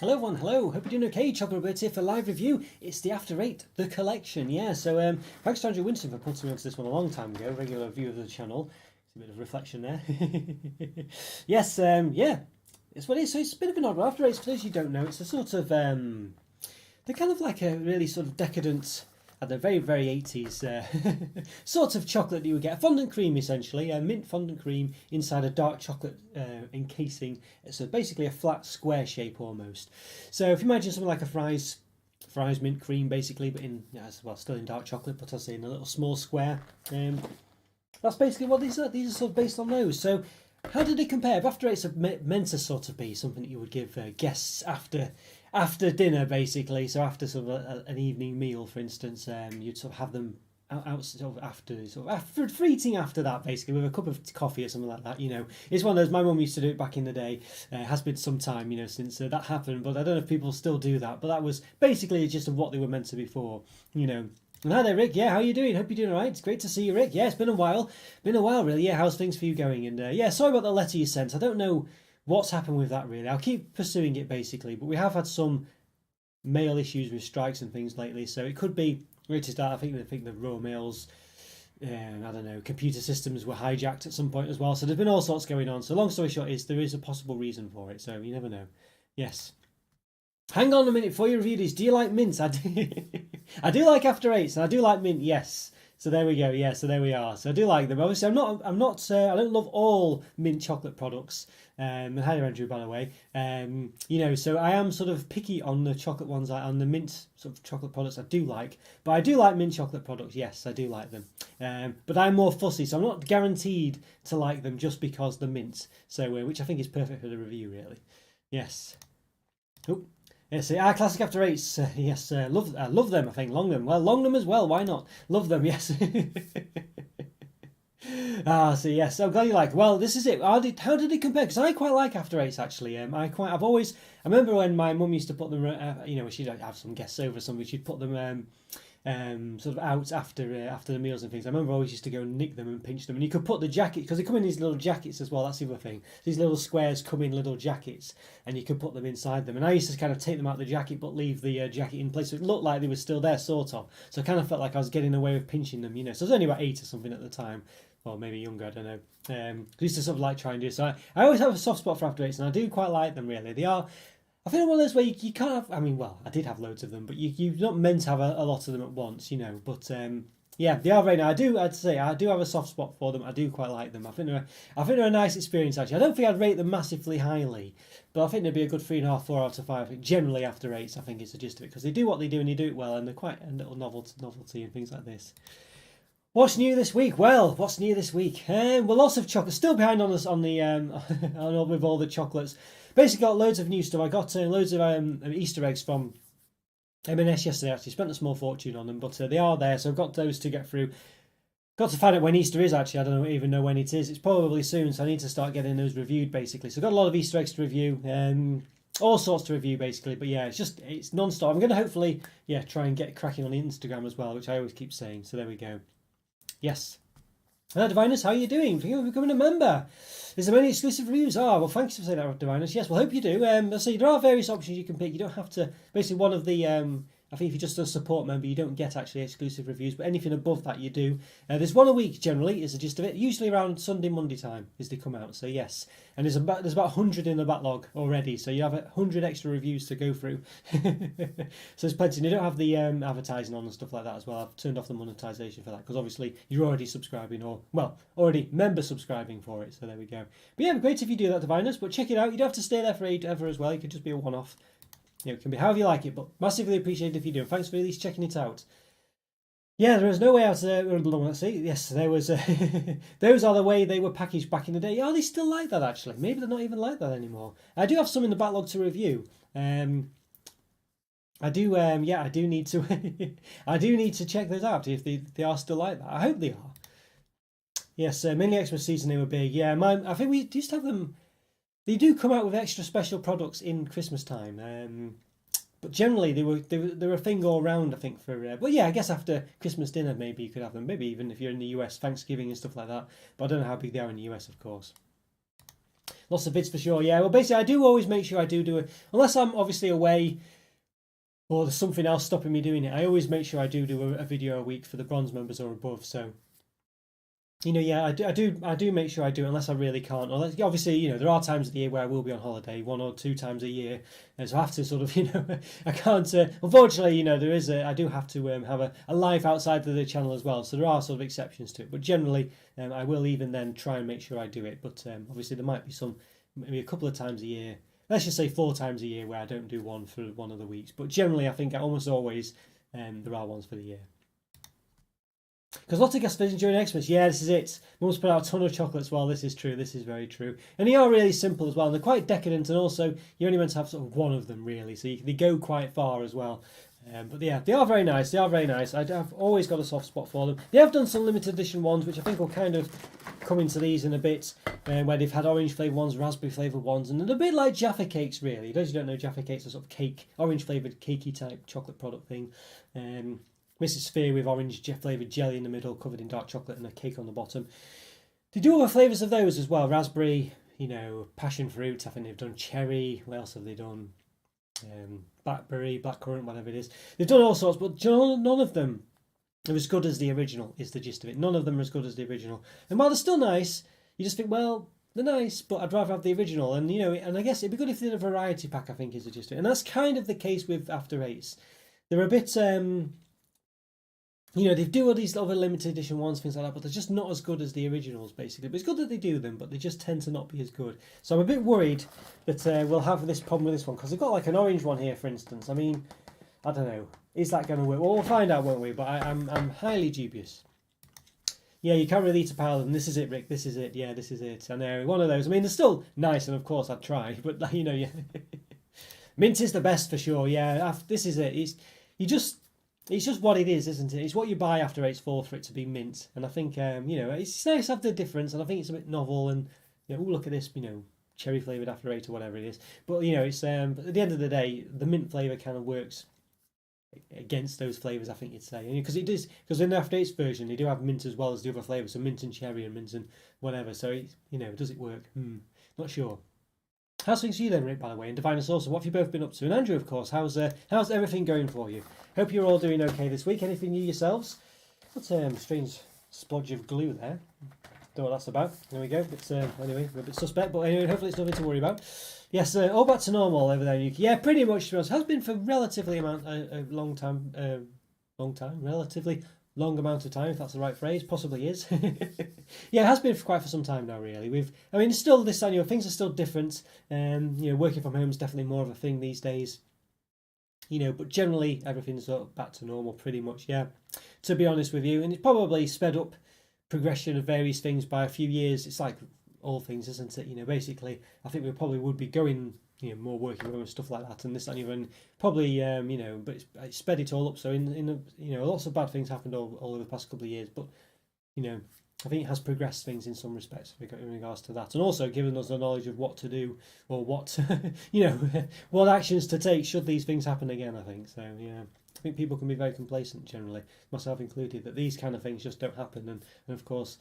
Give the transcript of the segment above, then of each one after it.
Hello everyone, hello, hope you're doing okay. Chocolo Roberto here for live review. It's the After 8, the collection, yeah. So thanks to Andrew Winston for putting me onto this one a long time ago, regular viewer of the channel. It's a bit of reflection there. Yes, yeah, it's what it is. So it's a bit of an odd one. After 8, for those you don't know, it's a sort of, they're kind of like a really sort of decadent, at the very, very 80s sort of chocolate that you would get. A fondant cream, essentially, a mint fondant cream inside a dark chocolate encasing. So basically a flat square shape almost. So if you imagine something like a fries mint cream, basically, but in, well, still in dark chocolate, but I say in a little small square. That's basically what these are. These are sort of based on those. So how did it compare? If After Eights are meant to sort of be something that you would give guests after dinner, basically. So after sort of an evening meal, for instance, you'd sort of have them out sort of after for eating after that, basically with a cup of coffee or something like that. It's one of those. My mum used to do it back in the day. It has been some time, since that happened, but I don't know if people still do that. But that was basically just of what they were meant to be for. And hi there, Rick. Yeah, how are you doing? Hope you're doing all right. It's great to see you, Rick. Yeah, it's been a while. Been a while, really. Yeah, how's things for you going? And yeah, sorry about the letter you sent. I don't know what's happened with that, really. I'll keep pursuing it, basically. But we have had some mail issues with strikes and things lately, so it could be where to start. I think the Royal Mail's, I don't know, computer systems were hijacked at some point as well. So there's been all sorts going on. So long story short is there is a possible reason for it. So you never know. Yes. Hang on a minute before you review these. Do you like mint? I do. I do like After Eights, and I do like mint. Yes. So there we go. Yeah. So there we are. So I do like them. Obviously, I'm not. I'm not. I don't love all mint chocolate products. And hi there, Andrew. By the way. So I am sort of picky on the chocolate ones. On the mint sort of chocolate products, I do like. But I do like mint chocolate products. Yes, I do like them. But I'm more fussy, so I'm not guaranteed to like them just because the mint. So which I think is perfect for the review, really. Yes. Oh. Yes, classic After Eights. Yes, love them. I think long them. Well, long them as well. Why not? Love them. Yes. So yes, I'm glad you like. Well, this is it. How did it compare? Because I quite like After Eights actually. I remember when my mum used to put them. She'd have some guests over or something. She'd put them sort of out after the meals and things. I remember I always used to go and nick them and pinch them, and you could put the jacket because they come in these little jackets as well. That's the other thing. These little squares come in little jackets, and you could put them inside them. And I used to kind of take them out of the jacket, but leave the jacket in place, so it looked like they were still there, sort of. So I kind of felt like I was getting away with pinching them, So I was only about 8 or something at the time. Or maybe younger, I don't know. I used to sort of like try and do so. I always have a soft spot for After Eights, and I do quite like them. Really, they are. I think one of those where you can't have. I mean, well, I did have loads of them, but you're not meant to have a lot of them at once, But yeah, they are very nice. I'd say I do have a soft spot for them. I do quite like them. I think they're a nice experience actually. I don't think I'd rate them massively highly, but I think they'd be a good 3.5, 4 out of 5. I think generally After Eights, I think it's the gist of it because they do what they do and they do it well, and they're quite a little novelty and things like this. What's new this week? Well, what's new this week? Well, lots of chocolate. Still behind on us on the with all the chocolates. Basically, got loads of new stuff. I got loads of Easter eggs from M&S yesterday. Actually, spent a small fortune on them, but they are there. So I've got those to get through. Got to find out when Easter is. Actually, I don't even know when it is. It's probably soon, so I need to start getting those reviewed. Basically, so I've got a lot of Easter eggs to review. All sorts to review basically, but yeah, it's non-stop. I'm going to hopefully try and get cracking on Instagram as well, which I always keep saying. So there we go. Yes. Hello, Divinus. How are you doing? Thank you for becoming a member. Is there any exclusive reviews? Well, thanks for saying that, Divinus. Yes, well, hope you do. Let's see, there are various options you can pick. You don't have to. Basically, one of the. I think if you're just a support member, you don't get actually exclusive reviews, but anything above that you do. There's one a week generally, is the gist of it. Usually around Sunday, Monday time is they come out. So yes, and there's about 100 in the backlog already. So you have 100 extra reviews to go through. So there's plenty. And you don't have the advertising on and stuff like that as well. I've turned off the monetization for that because obviously you're already subscribing already member subscribing for it. So there we go. But yeah, great if you do that, Divinus. But check it out. You don't have to stay there forever as well. It could just be a one-off. It can be however you like it, but massively appreciated if you do. Thanks for at least checking it out. Yeah, there was no way out. Let's see. Yes, there was. Those are the way they were packaged back in the day. Are they still like that? Actually, maybe they're not even like that anymore. I do have some in the backlog to review. I do. I do need to. I do need to check those out if they are still like that. I hope they are. Yes, mainly Xmas season they were big. Yeah, I think we used to have them. They do come out with extra special products in Christmas time, but generally they were a thing all round. I think for but yeah, I guess after Christmas dinner maybe you could have them. Maybe even if you're in the US, Thanksgiving and stuff like that. But I don't know how big they are in the US, of course. Lots of vids for sure. Yeah, well, basically, I do always make sure I do it, unless I'm obviously away or there's something else stopping me doing it. I always make sure I do a video a week for the bronze members or above. So, yeah, I do make sure I do it unless I really can't. Or obviously, there are times of the year where I will be on holiday, 1 or 2 times a year, and so I have to sort of, I can't. Unfortunately, I do have to have a life outside of the channel as well. So there are sort of exceptions to it, but generally, I will even then try and make sure I do it. But obviously, there might be maybe a couple of times a year. Let's just say 4 times a year where I don't do one for one of the weeks. But generally, I think almost always there are ones for the year. Because lots of guest visions during Xmas. Yeah, this is it. Mum's put out a ton of chocolates. Well, this is true. This is very true. And they are really simple as well. And they're quite decadent. And also, you're only meant to have sort of one of them, really. So they go quite far as well. But yeah, they are very nice. They are very nice. I've always got a soft spot for them. They have done some limited edition ones, which I think will kind of come into these in a bit, where they've had orange flavoured ones, raspberry flavoured ones, and they're a bit like Jaffa cakes, really. Those who don't know, Jaffa cakes are sort of cake, orange flavoured, cakey type chocolate product thing. Mrs. Sphere with orange flavoured jelly in the middle, covered in dark chocolate, and a cake on the bottom. They do other flavours of those as well. Raspberry, passion fruit. I think they've done cherry. What else have they done? Blackberry, blackcurrant, whatever it is. They've done all sorts, but none of them are as good as the original, is the gist of it. None of them are as good as the original. And while they're still nice, you just think, well, they're nice, but I'd rather have the original. And, and I guess it'd be good if they did a variety pack, I think, is the gist of it. And that's kind of the case with After Eights. They're a bit... they do all these other limited edition ones, things like that, but they're just not as good as the originals, basically. But it's good that they do them, but they just tend to not be as good. So I'm a bit worried that we'll have this problem with this one, because they've got like an orange one here, for instance. I mean, I don't know. Is that going to work? Well, we'll find out, won't we? But I'm highly dubious. Yeah, you can't really eat a pile of them. This is it, Rick. This is it. Yeah, this is it. I know. One of those. I mean, they're still nice, and of course I'd try. But, yeah. Mint is the best for sure. Yeah, this is it. It's just what it is, isn't it? It's what you buy After Eights for it to be mint. And I think, it's nice to have the difference. And I think it's a bit novel. And, look at this, cherry flavoured After Eight or whatever it is. But, it's at the end of the day, the mint flavour kind of works against those flavours, I think you'd say. Because it is, because in the After Eights version, they do have mint as well as the other flavours. So mint and cherry and mint and whatever. So, does it work? Not sure. How's things for you then, Rick, by the way? And Divine also, what have you both been up to? And Andrew, of course, how's everything going for you? Hope you're all doing okay this week. Anything new yourselves? What's a strange splodge of glue there? Don't know what that's about. There we go. It's anyway, we're a bit suspect, but anyway, hopefully it's nothing to worry about. Yes, all back to normal over there in UK. Yeah, pretty much. To be honest, has been for relatively relatively long amount of time, if that's the right phrase. Possibly is. Yeah, it has been for some time now, really. It's still this time, things are still different. Working from home is definitely more of a thing these days. But generally everything's sort of back to normal pretty much, yeah, to be honest with you. And it's probably sped up progression of various things by a few years. It's like all things, isn't it? Basically, I think we probably would be going, more working from home and stuff like that, and this and even probably, but it's sped it all up. So in lots of bad things happened all over the past couple of years, but I think it has progressed things in some respects in regards to that, and also given us the knowledge of what to do or what what actions to take should these things happen again. I think so. Yeah, I think people can be very complacent generally, myself included, that these kind of things just don't happen, and of course,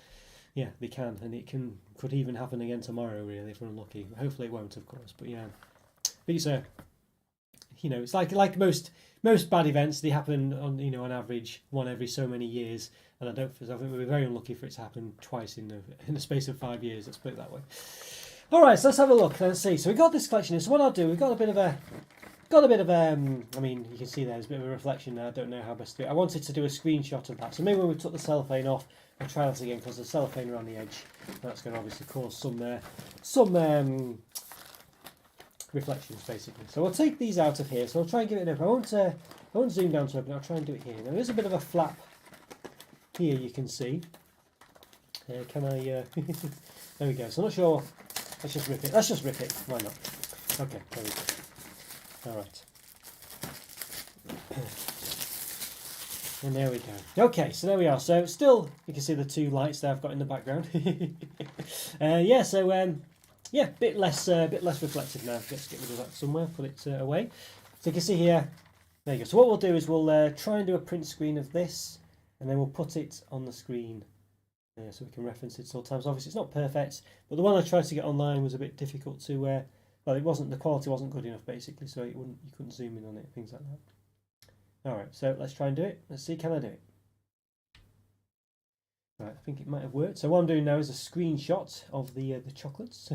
yeah, they can, and it could even happen again tomorrow, really, if we're unlucky. Hopefully it won't, of course, but yeah. But it's it's like most bad events, they happen on average one every so many years, and I think we're very unlucky for it to happen twice in the space of 5 years. Let's put it that way. All right, so let's have a look. Let's see. So we got this collection here. So what I'll do, we've got a bit of I mean, you can see there's a bit of a reflection there. I don't know how best to do it. I wanted to do a screenshot of that. So maybe when we took the cellophane off, I'll try that again, because the cellophane around the edge, that's going to obviously cause some reflections, basically. So we'll take these out of here. So I'll try and give it an open. I won't zoom down to open. I'll try and do it here. Now, there is a bit of a flap here, you can see. Can I? There we go. So I'm not sure. Let's just rip it. Why not? Okay, there we go. All right. And there we go. Okay, so there we are. So still, you can see the two lights there I've got in the background. Yeah. So yeah, bit less reflective now. Let's get rid of that somewhere. Put it away. So you can see here. There you go. So what we'll do is we'll try and do a print screen of this, and then we'll put it on the screen so we can reference it sometimes. Obviously, it's not perfect, but the one I tried to get online was a bit difficult to. Well, it wasn't, the quality wasn't good enough basically, so you couldn't zoom in on it, things like that. All right, so let's try and do it. Let's see, can I do it? Right, I think it might have worked. So what I'm doing now is a screenshot of the chocolates.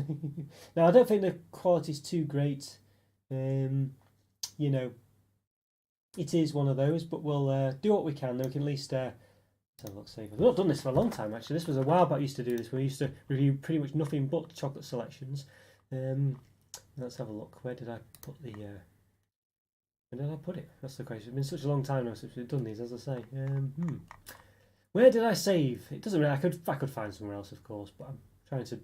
Now I don't think the quality's too great. You know, it is one of those, but we'll do what we can. Then we can at least have a look. See, we've not done this for a long time actually. This was a while back. I used to do this. We used to review pretty much nothing but chocolate selections. Let's have a look. Where did I put the? Where did I put it? That's the question. It's been such a long time now since we've done these, as I say. Where did I save? It doesn't really. I could find somewhere else, of course, but I'm trying to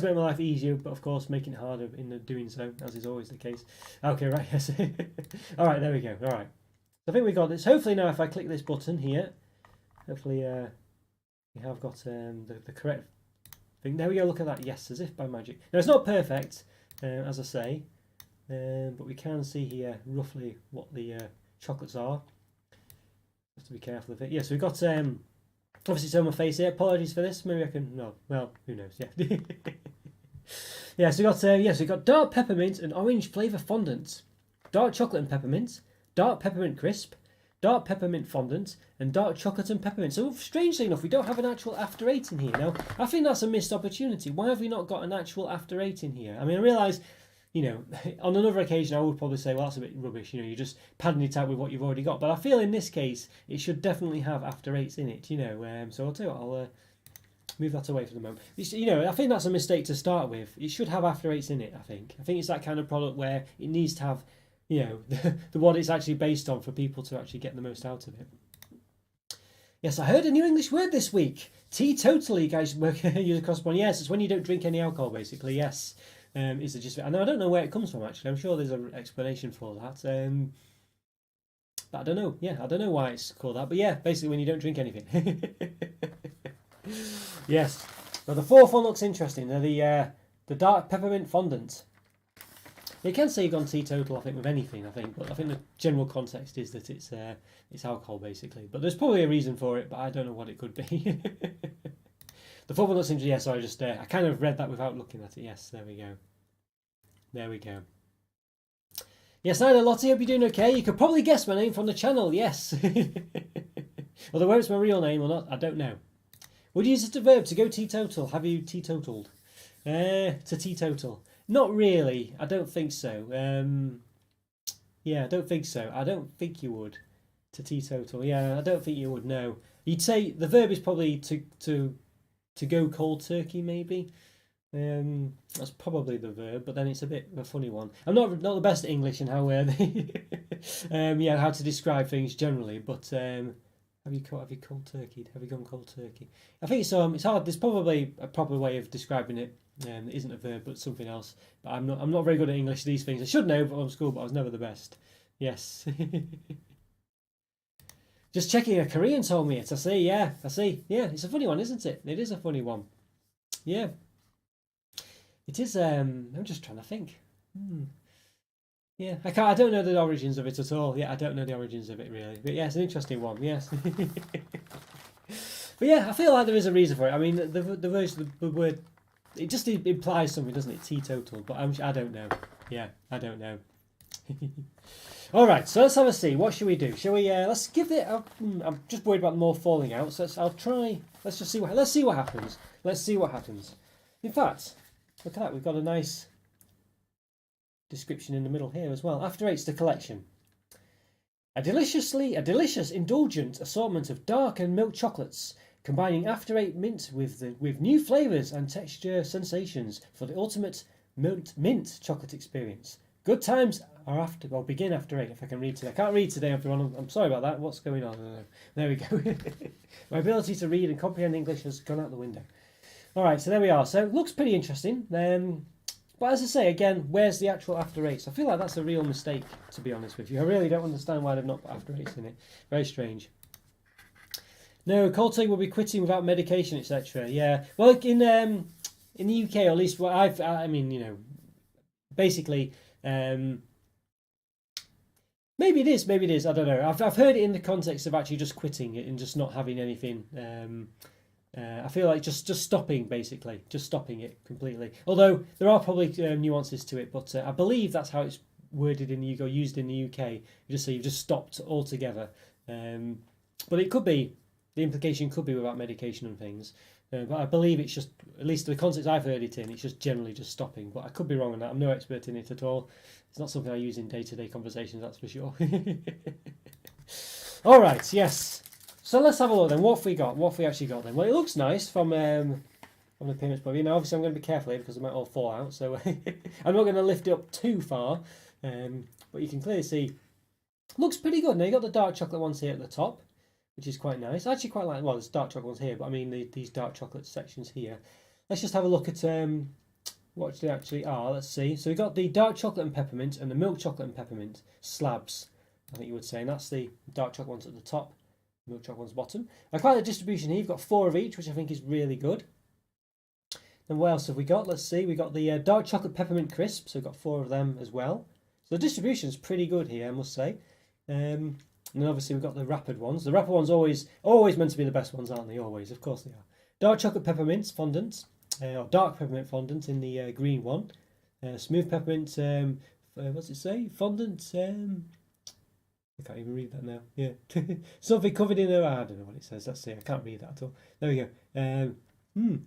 make my life easier, but of course making it harder in doing so, as is always the case. Okay, right. Yes. All right, there we go. All right. So I think we got this. Hopefully now, if I click this button here, hopefully we have got the correct thing. There we go. Look at that. Yes, as if by magic. Now it's not perfect, as I say, but we can see here roughly what the chocolates are. Have to be careful of it. Yes, we've got obviously it's on my face here. Apologies for this. Maybe I can. No, well, who knows? Yeah. Yeah. So we got dark peppermint and orange flavour fondant, dark chocolate and peppermint, dark peppermint crisp, dark peppermint fondant, and dark chocolate and peppermint. So strangely enough, we don't have an actual after eight in here. Now I think that's a missed opportunity. Why have we not got an actual after eight in here? I mean, I realise, you know, on another occasion I would probably say, well, that's a bit rubbish, you know, you're just padding it out with what you've already got. But I feel in this case, it should definitely have after eights in it, you know. So I'll tell you what, I'll move that away for the moment. You know, I think that's a mistake to start with. It should have after eights in it, I think. I think it's that kind of product where it needs to have, you know, the what it's actually based on for people to actually get the most out of it. Yes, I heard a new English word this week. Teetotal, you guys use across one. Yes, it's when you don't drink any alcohol, basically, yes. Is the gist of it. I don't know where it comes from actually. I'm sure there's an explanation for that. But I don't know. Yeah, I don't know why it's called that. But yeah, basically when you don't drink anything. Yes. Now the fourth one looks interesting. They're the dark peppermint fondant. You can say you've gone teetotal, I think, with anything. I think, but I think the general context is that it's alcohol basically. But there's probably a reason for it, but I don't know what it could be. The fourth one looks interesting. Yeah, sorry, I kind of read that without looking at it. Yes, there we go. There we go. Yes, hi there, Lottie. Hope you're doing okay. You could probably guess my name from the channel. Yes. Although whether it's my real name or not, I don't know. Would you use it as a verb to go teetotal? Have you teetotaled? To teetotal. Not really. I don't think so. Yeah, I don't think so. I don't think you would. To teetotal. Yeah, I don't think you would. No. You'd say the verb is probably to go cold turkey, maybe. That's probably the verb, but then it's a bit of a funny one. I'm not the best at English and how how to describe things generally. But have you cold turkeyed? Have you gone cold turkey? I think it's hard. There's probably a proper way of describing it. It isn't a verb, but something else. But I'm not very good at English. These things I should know from school, but I was never the best. Yes. Just checking, a Korean told me it. I see. Yeah, it's a funny one, isn't it? It is a funny one. Yeah. It is. I'm just trying to think. Yeah, I don't know the origins of it at all. Yeah, I don't know the origins of it really. But yeah, it's an interesting one. Yes. But yeah, I feel like there is a reason for it. I mean, the word, it just implies something, doesn't it? Teetotal. But I don't know. Yeah, I don't know. All right, so let's have a see. What should we do? Shall we? Let's give it. I'm just worried about them all falling out. So I'll try. Let's just see what. Let's see what happens. Let's see what happens. In fact, look at that. We've got a nice description in the middle here as well. After eight's the collection. A delicious, indulgent assortment of dark and milk chocolates, combining after eight mint with new flavours and texture sensations for the ultimate mint chocolate experience. Good times are after. Well, begin after eight. If I can read today, I can't read today, everyone. I'm sorry about that. What's going on? There we go. My ability to read and comprehend English has gone out the window. All right, so there we are. So it looks pretty interesting. But as I say again, where's the actual after eights? I feel like that's a real mistake, to be honest with you. I really don't understand why they've not put after eights in it. Very strange. No, cold turkey will be quitting without medication, etc. Yeah. Well, in the UK, or at least what I mean, you know, basically. Maybe it is. I don't know. I've heard it in the context of actually just quitting it and just not having anything, I feel like just stopping, basically, just stopping it completely. Although there are probably nuances to it, but I believe that's how it's worded in the UK, or used in the UK. You just say you've just stopped altogether. But it could be, the implication could be without medication and things. But I believe it's just, at least the context I've heard it in, it's just generally just stopping. But I could be wrong on that. I'm no expert in it at all. It's not something I use in day-to-day conversations, that's for sure. All right, yes. So let's have a look then. What have we got? What have we actually got then? Well, it looks nice from the appearance point of view. Now, obviously, I'm going to be careful here because it might all fall out. So I'm not going to lift it up too far. But you can clearly see, looks pretty good. Now, you've got the dark chocolate ones here at the top, which is quite nice. I actually quite like, well, there's dark chocolate ones here, but I mean these dark chocolate sections here. Let's just have a look at what they actually are. Let's see. So we've got the dark chocolate and peppermint and the milk chocolate and peppermint slabs, I think you would say. And that's the dark chocolate ones at the top, milk chocolate ones bottom. I quite like the distribution here. You've got 4 of each, which I think is really good. And what else have we got? Let's see. We've got the dark chocolate peppermint crisp. So we've got 4 of them as well. So the distribution is pretty good here, I must say. And then obviously we've got the wrappered ones. The wrappered ones always meant to be the best ones, aren't they? Always, of course they are. Dark chocolate peppermint fondant, or dark peppermint fondant in the green one. Smooth peppermint, what's it say? Fondant, I can't even read that now. Yeah. Something covered in I don't know what it says. Let's see. I can't read that at all. There we go.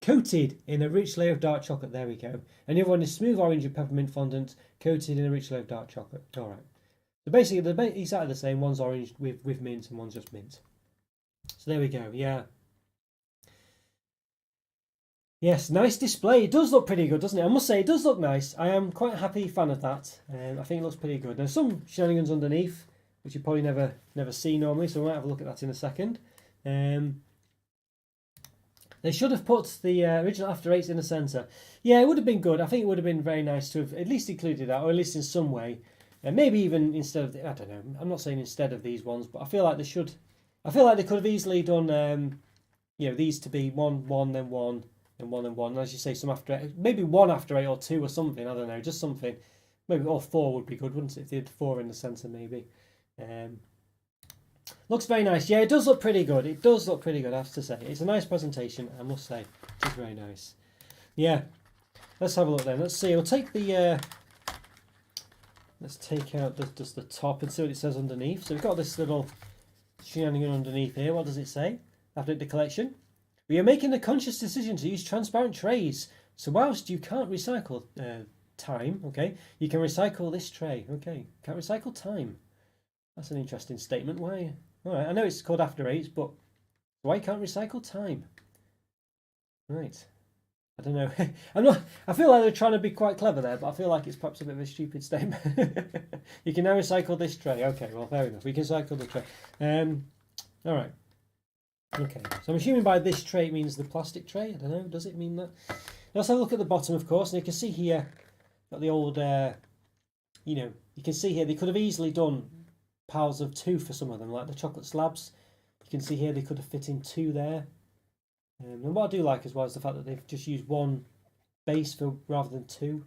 Coated in a rich layer of dark chocolate. There we go. And the other one is smooth orange and peppermint fondant, coated in a rich layer of dark chocolate. All right. So basically, they're exactly the same. One's orange with mint and one's just mint. So there we go. Yeah. Yes, nice display. It does look pretty good, doesn't it? I must say, it does look nice. I am quite a happy fan of that. I think it looks pretty good. There's some shenanigans underneath, which you probably never see normally, so we might have a look at that in a second. They should have put the original After Eights in the centre. Yeah, it would have been good. I think it would have been very nice to have at least included that, or at least in some way. Maybe even instead of, I don't know, I'm not saying instead of these ones, but I feel like they should. I feel like they could have easily done, these to be one, then one, and one, and one. And as you say, some After Eight, maybe 1 After Eight or 2 or something, I don't know, just something. Maybe all 4 would be good, wouldn't it, if they had 4 in the centre, maybe. Looks very nice. Yeah, it does look pretty good. It does look pretty good, I have to say. It's a nice presentation, I must say. It is very nice. Yeah. Let's have a look then. Let's see. We'll take the... let's take out just the top and see what it says underneath. So we've got this little shenanigan underneath here. What does it say? After the collection. We are making a conscious decision to use transparent trays. So whilst you can't recycle time, okay, you can recycle this tray. Okay, can't recycle time. That's an interesting statement. Why? All right, I know it's called After Eights, but why can't recycle time? Right. I don't know. I feel like they're trying to be quite clever there, but I feel like it's perhaps a bit of a stupid statement. You can now recycle this tray. Okay, well, fair enough. We can recycle the tray. All right. Okay. So I'm assuming by this tray it means the plastic tray. I don't know. Does it mean that? Let's have a look at the bottom, of course, and you can see here got the old. You can see here they could have easily done piles of 2 for some of them, like the chocolate slabs. You can see here they could have fit in 2 there. And what I do like as well is the fact that they've just used 1 base rather than 2.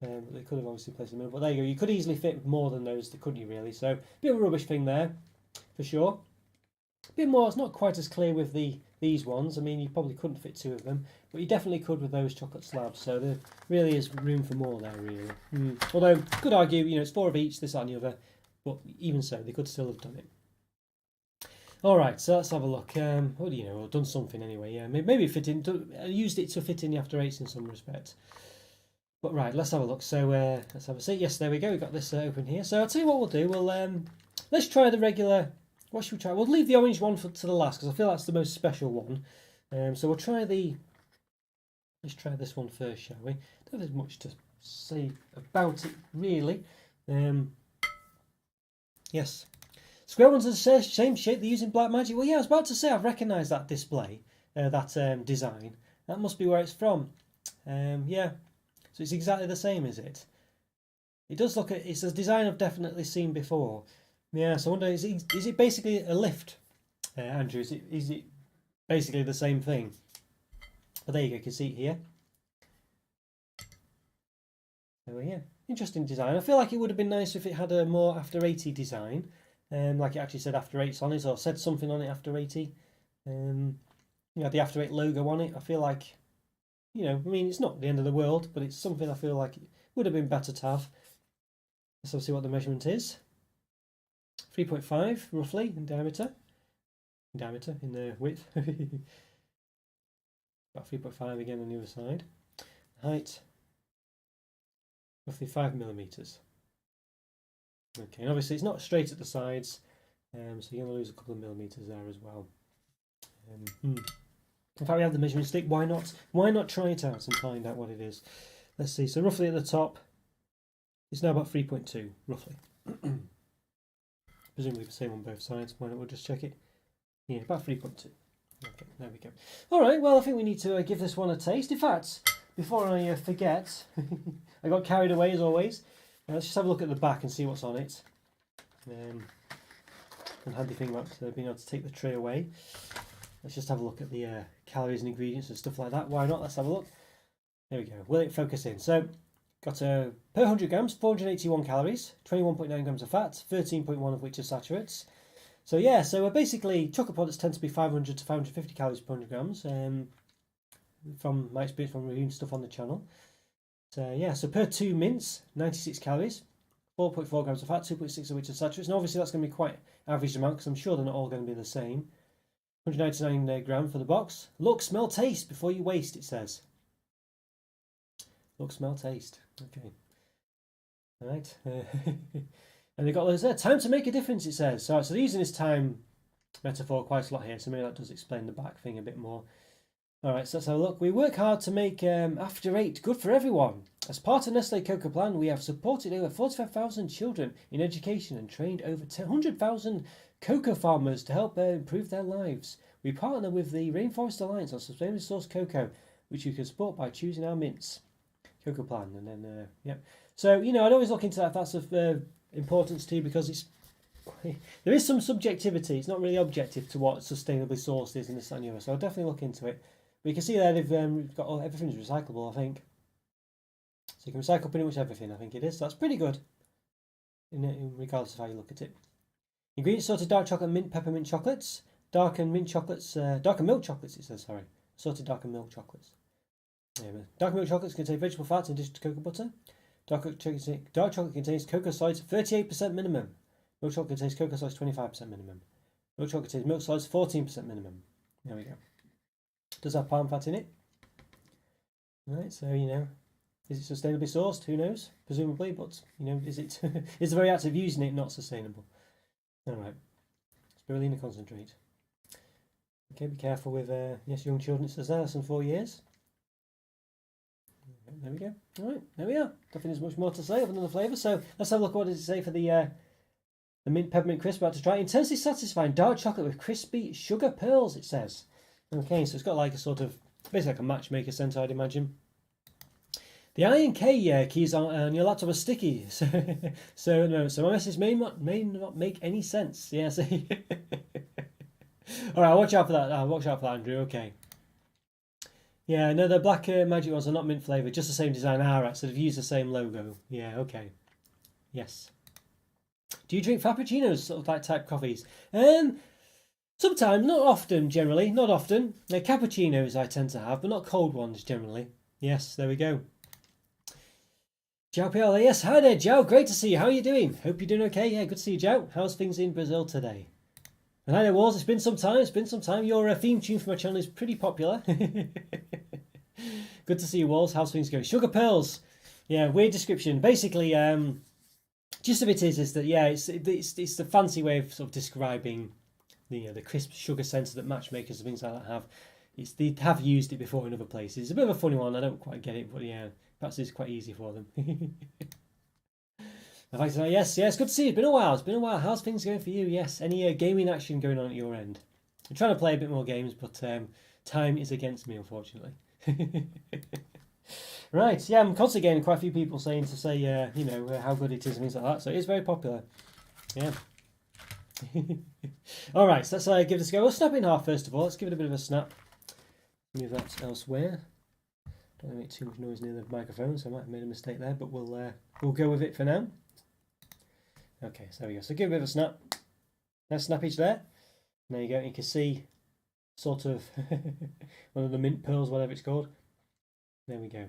But they could have obviously placed them in. But there you go. You could easily fit more than those, couldn't you, really? So, a bit of a rubbish thing there, for sure. A bit more, it's not quite as clear with these ones. I mean, you probably couldn't fit 2 of them. But you definitely could with those chocolate slabs. So, there really is room for more there, really. Although, could argue, it's 4 of each, this, that and the other. But even so, they could still have done it. All right, so let's have a look. We've done something anyway. Yeah, maybe fit in. Used it to fit in the After Eights in some respect. But right, let's have a look. So let's have a see. Yes, there we go. We've got this open here. So I'll tell you what we'll do. We'll let's try the regular. What should we try? We'll leave the orange one to the last because I feel that's the most special one. So we'll try let's try this one first, shall we? Don't think there's much to say about it really. Yes. Square ones are the same shape they're using Black Magic. Well, yeah, I was about to say I've recognised that display, that design. That must be where it's from. Yeah, so it's exactly the same, is it? It does look at. It's a design I've definitely seen before. Yeah, so I wonder is it basically a lift, Andrew? Is it basically the same thing? But there you go. You can see it here. So yeah, interesting design. I feel like it would have been nice if it had a more After 80 design. Like it actually said After Eights on it, or said something on it After 80. you know, the After 8 logo on it. I feel like, you know, I mean, it's not the end of the world, but it's something I feel like it would have been better to have. Let's see what the measurement is. 3.5 roughly in diameter. In the width. About 3.5 again on the other side. Height, roughly 5mm. Okay, and obviously it's not straight at the sides, so you're going to lose a couple of millimeters there as well. In fact, we have the measuring stick. Why not? Why not try it out and find out what it is? Let's see. So roughly at the top, it's now about 3.2, roughly. Presumably the same on both sides. Why not? We'll just check it. Yeah, about 3.2. Okay, there we go. All right. Well, I think we need to give this one a taste. In fact, before I forget, I got carried away as always. Let's just have a look at the back and see what's on it. And handy thing about being able to take the tray away. Let's just have a look at the calories and ingredients and stuff like that. Why not? Let's have a look. There we go. Will it focus in? So, got per 100 grams, 481 calories, 21.9 grams of fat, 13.1 of which are saturates. So yeah, so basically chocolate products tend to be 500 to 550 calories per 100 grams. From my experience from reviewing stuff on the channel. So yeah, so per 2 mints, 96 calories, 4.4 grams of fat, 2.6 of which are saturates. And obviously that's going to be quite average amount because I'm sure they're not all going to be the same. 199 gram for the box. Look, smell, taste before you waste, it says. Look, smell, taste. Okay. All right. And they've got those there. Time to make a difference, it says. So they're using this time metaphor quite a lot here, so maybe that does explain the back thing a bit more. All right, so let's have a look. We work hard to make After 8 good for everyone. As part of Nestle Cocoa Plan, we have supported over 45,000 children in education and trained over 100,000 cocoa farmers to help improve their lives. We partner with the Rainforest Alliance on sustainably sourced cocoa, which you can support by choosing our mints. Cocoa Plan, and then, yeah. So, you know, I'd always look into that if that's of importance to you because it's there is some subjectivity. It's not really objective to what sustainably sourced is in this and the other, so I'll definitely look into it. But you can see there they've got everything's recyclable, I think. So you can recycle pretty much everything, I think it is. So that's pretty good, regardless of how you look at it. Ingredients: sorted dark chocolate, mint, peppermint chocolates, dark and milk chocolates. It says, sorry, sorted dark and milk chocolates. Dark milk chocolates contain vegetable fats in addition to cocoa butter. Dark chocolate contains cocoa solids 38% minimum. Milk chocolate contains cocoa solids 25% minimum. Milk chocolate contains milk solids 14% minimum. There we go. Does have palm fat in it. Right, so you know, is it sustainably sourced? Who knows? Presumably, but you know, is it is the very act of using it not sustainable? Alright. Spirulina concentrate. Okay, be careful with yes, young children, it says there, less than 4 years. There we go. Alright, there we are. Don't think there's much more to say other than the flavour. So let's have a look. What does it say for the mint peppermint crisp? About to try. Intensely satisfying dark chocolate with crispy sugar pearls, it says. Okay, so it's got like a sort of, basically like a matchmaker scent, I'd imagine. The I and K keys on your laptop are sticky, so no, so my message may not make any sense. Yeah, so all right, watch out for that. Watch out for that, Andrew. Okay. Yeah, no, the black magic ones are not mint flavored, just the same design. Ah, right, so they've used the same logo. Yeah, okay. Yes. Do you drink frappuccinos, sort of like type coffees? Sometimes, not often, generally, not often. Cappuccinos I tend to have, but not cold ones generally. Yes, there we go. Ciao Piala, yes, hi there, Joe. Great to see you. How are you doing? Hope you're doing okay. Yeah, good to see you, Joe. How's things in Brazil today? And hi there, Walls. It's been some time. It's been some time. Your theme tune for my channel is pretty popular. Good to see you, Walls. How's things going? Sugar pearls. Yeah, weird description. Basically, gist of it is that yeah, it's the fancy way of sort of describing the crisp sugar scents that matchmakers and things like that have. They have used it before in other places. It's a bit of a funny one. I don't quite get it, but yeah, perhaps it's quite easy for them. Yes, good to see you. It's been a while. How's things going for you? Yes, any gaming action going on at your end? I'm trying to play a bit more games, but time is against me, unfortunately. Right, yeah, I'm constantly getting quite a few people saying you know, how good it is and things like that. So it is very popular. Yeah. All right, so let's give this a go. We'll snap it in half first of all. Let's give it a bit of a snap. Move that elsewhere. Don't want to make too much noise near the microphone, so I might have made a mistake there, but we'll go with it for now. Okay, so there we go. So give it a bit of a snap. Nice snappage there. There you go. You can see sort of one of the mint pearls, whatever it's called. There we go.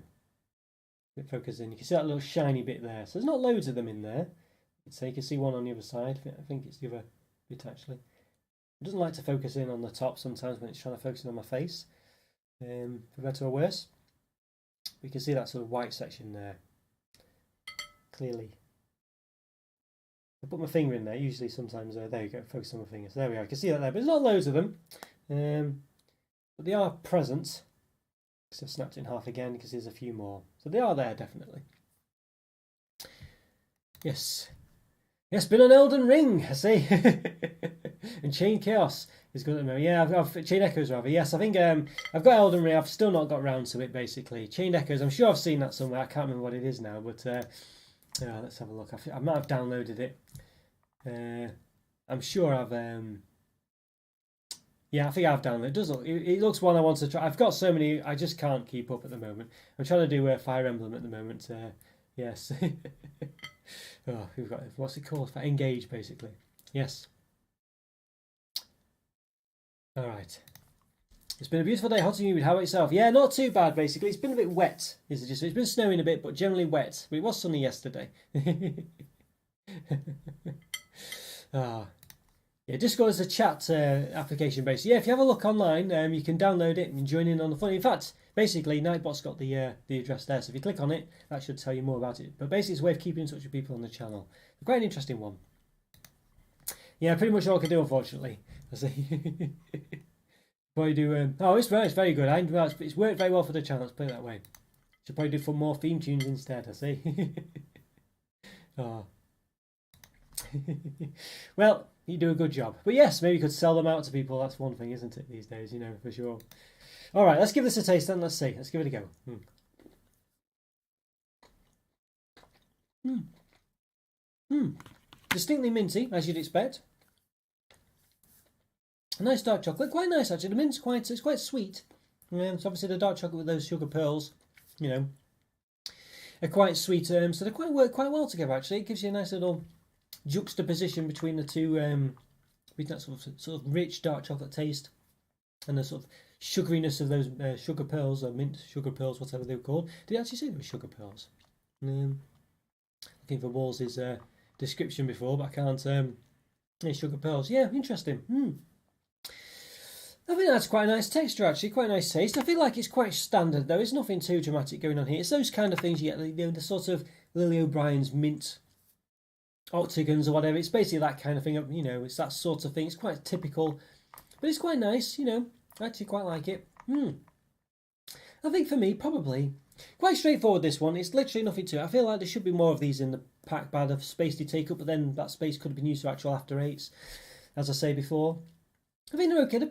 Bit focus in. You can see that little shiny bit there. So there's not loads of them in there. So you can see one on the other side. I think it's the other bit actually. It doesn't like to focus in on the top sometimes when it's trying to focus in on my face. For better or worse. We can see that sort of white section there. Clearly. I put my finger in there. Usually sometimes, there you go, focus on my finger. So there we are. I can see that there, but there's not loads of them. But they are present. So I've snapped it in half again because there's a few more. So they are there, definitely. Yes. Yes, been on Elden Ring, I see. And Chain Chaos is good at the moment. Yeah, I've Chain Echoes rather. Yes, I think I've got Elden Ring. I've still not got round to it, basically. Chain Echoes, I'm sure I've seen that somewhere. I can't remember what it is now, but let's have a look. I might have downloaded it. I'm sure I've... yeah, I think I've downloaded it. It does look, it looks one I want to try. I've got so many, I just can't keep up at the moment. I'm trying to do Fire Emblem at the moment. Yes. Oh, we've got, what's it called? Engage, basically. Yes. All right. It's been a beautiful day, hot and humid. How about yourself? Yeah, not too bad, basically. It's been a bit wet. It's been snowing a bit, but generally wet. But it was sunny yesterday. Ah. Yeah, Discord is a chat application based. Yeah, if you have a look online, you can download it and join in on the fun. In fact, basically, Nightbot's got the address there, so if you click on it, that should tell you more about it. But basically, it's a way of keeping in touch with people on the channel. Quite an interesting one. Yeah, pretty much all I can do, unfortunately. I see. Probably do. Oh, it's very good. It's worked very well for the channel. Let's put it that way. Should probably do for more theme tunes instead. I see. Oh. Well, you do a good job. But yes, maybe you could sell them out to people. That's one thing, isn't it, these days, you know, for sure. All right, let's give this a taste then. Let's see. Let's give it a go. Distinctly minty, as you'd expect. A nice dark chocolate. Quite nice, actually. The mint's it's quite sweet. So obviously the dark chocolate with those sugar pearls, you know, are quite sweet. So they work quite well together, actually. It gives you a nice little juxtaposition between the two, with that sort of rich dark chocolate taste and the sort of sugariness of those sugar pearls, or mint sugar pearls, whatever they were called. Did it actually say they were sugar pearls? Looking for Walls's description before, but I can't. Yeah, sugar pearls. Yeah, interesting. I think that's quite a nice texture, actually. Quite a nice taste. I feel like it's quite standard, though. There's nothing too dramatic going on here. It's those kind of things you get, the sort of Lily O'Brien's mint octagons or whatever. It's basically that kind of thing. You know, it's that sort of thing. It's quite typical, but it's quite nice. You know, I actually quite like it. I think for me, probably quite straightforward. This one, it's literally nothing to it. I feel like there should be more of these in the pack. Bad of space to take up, but then that space could have been used for actual after eights, as I say before. I think they're okay. They're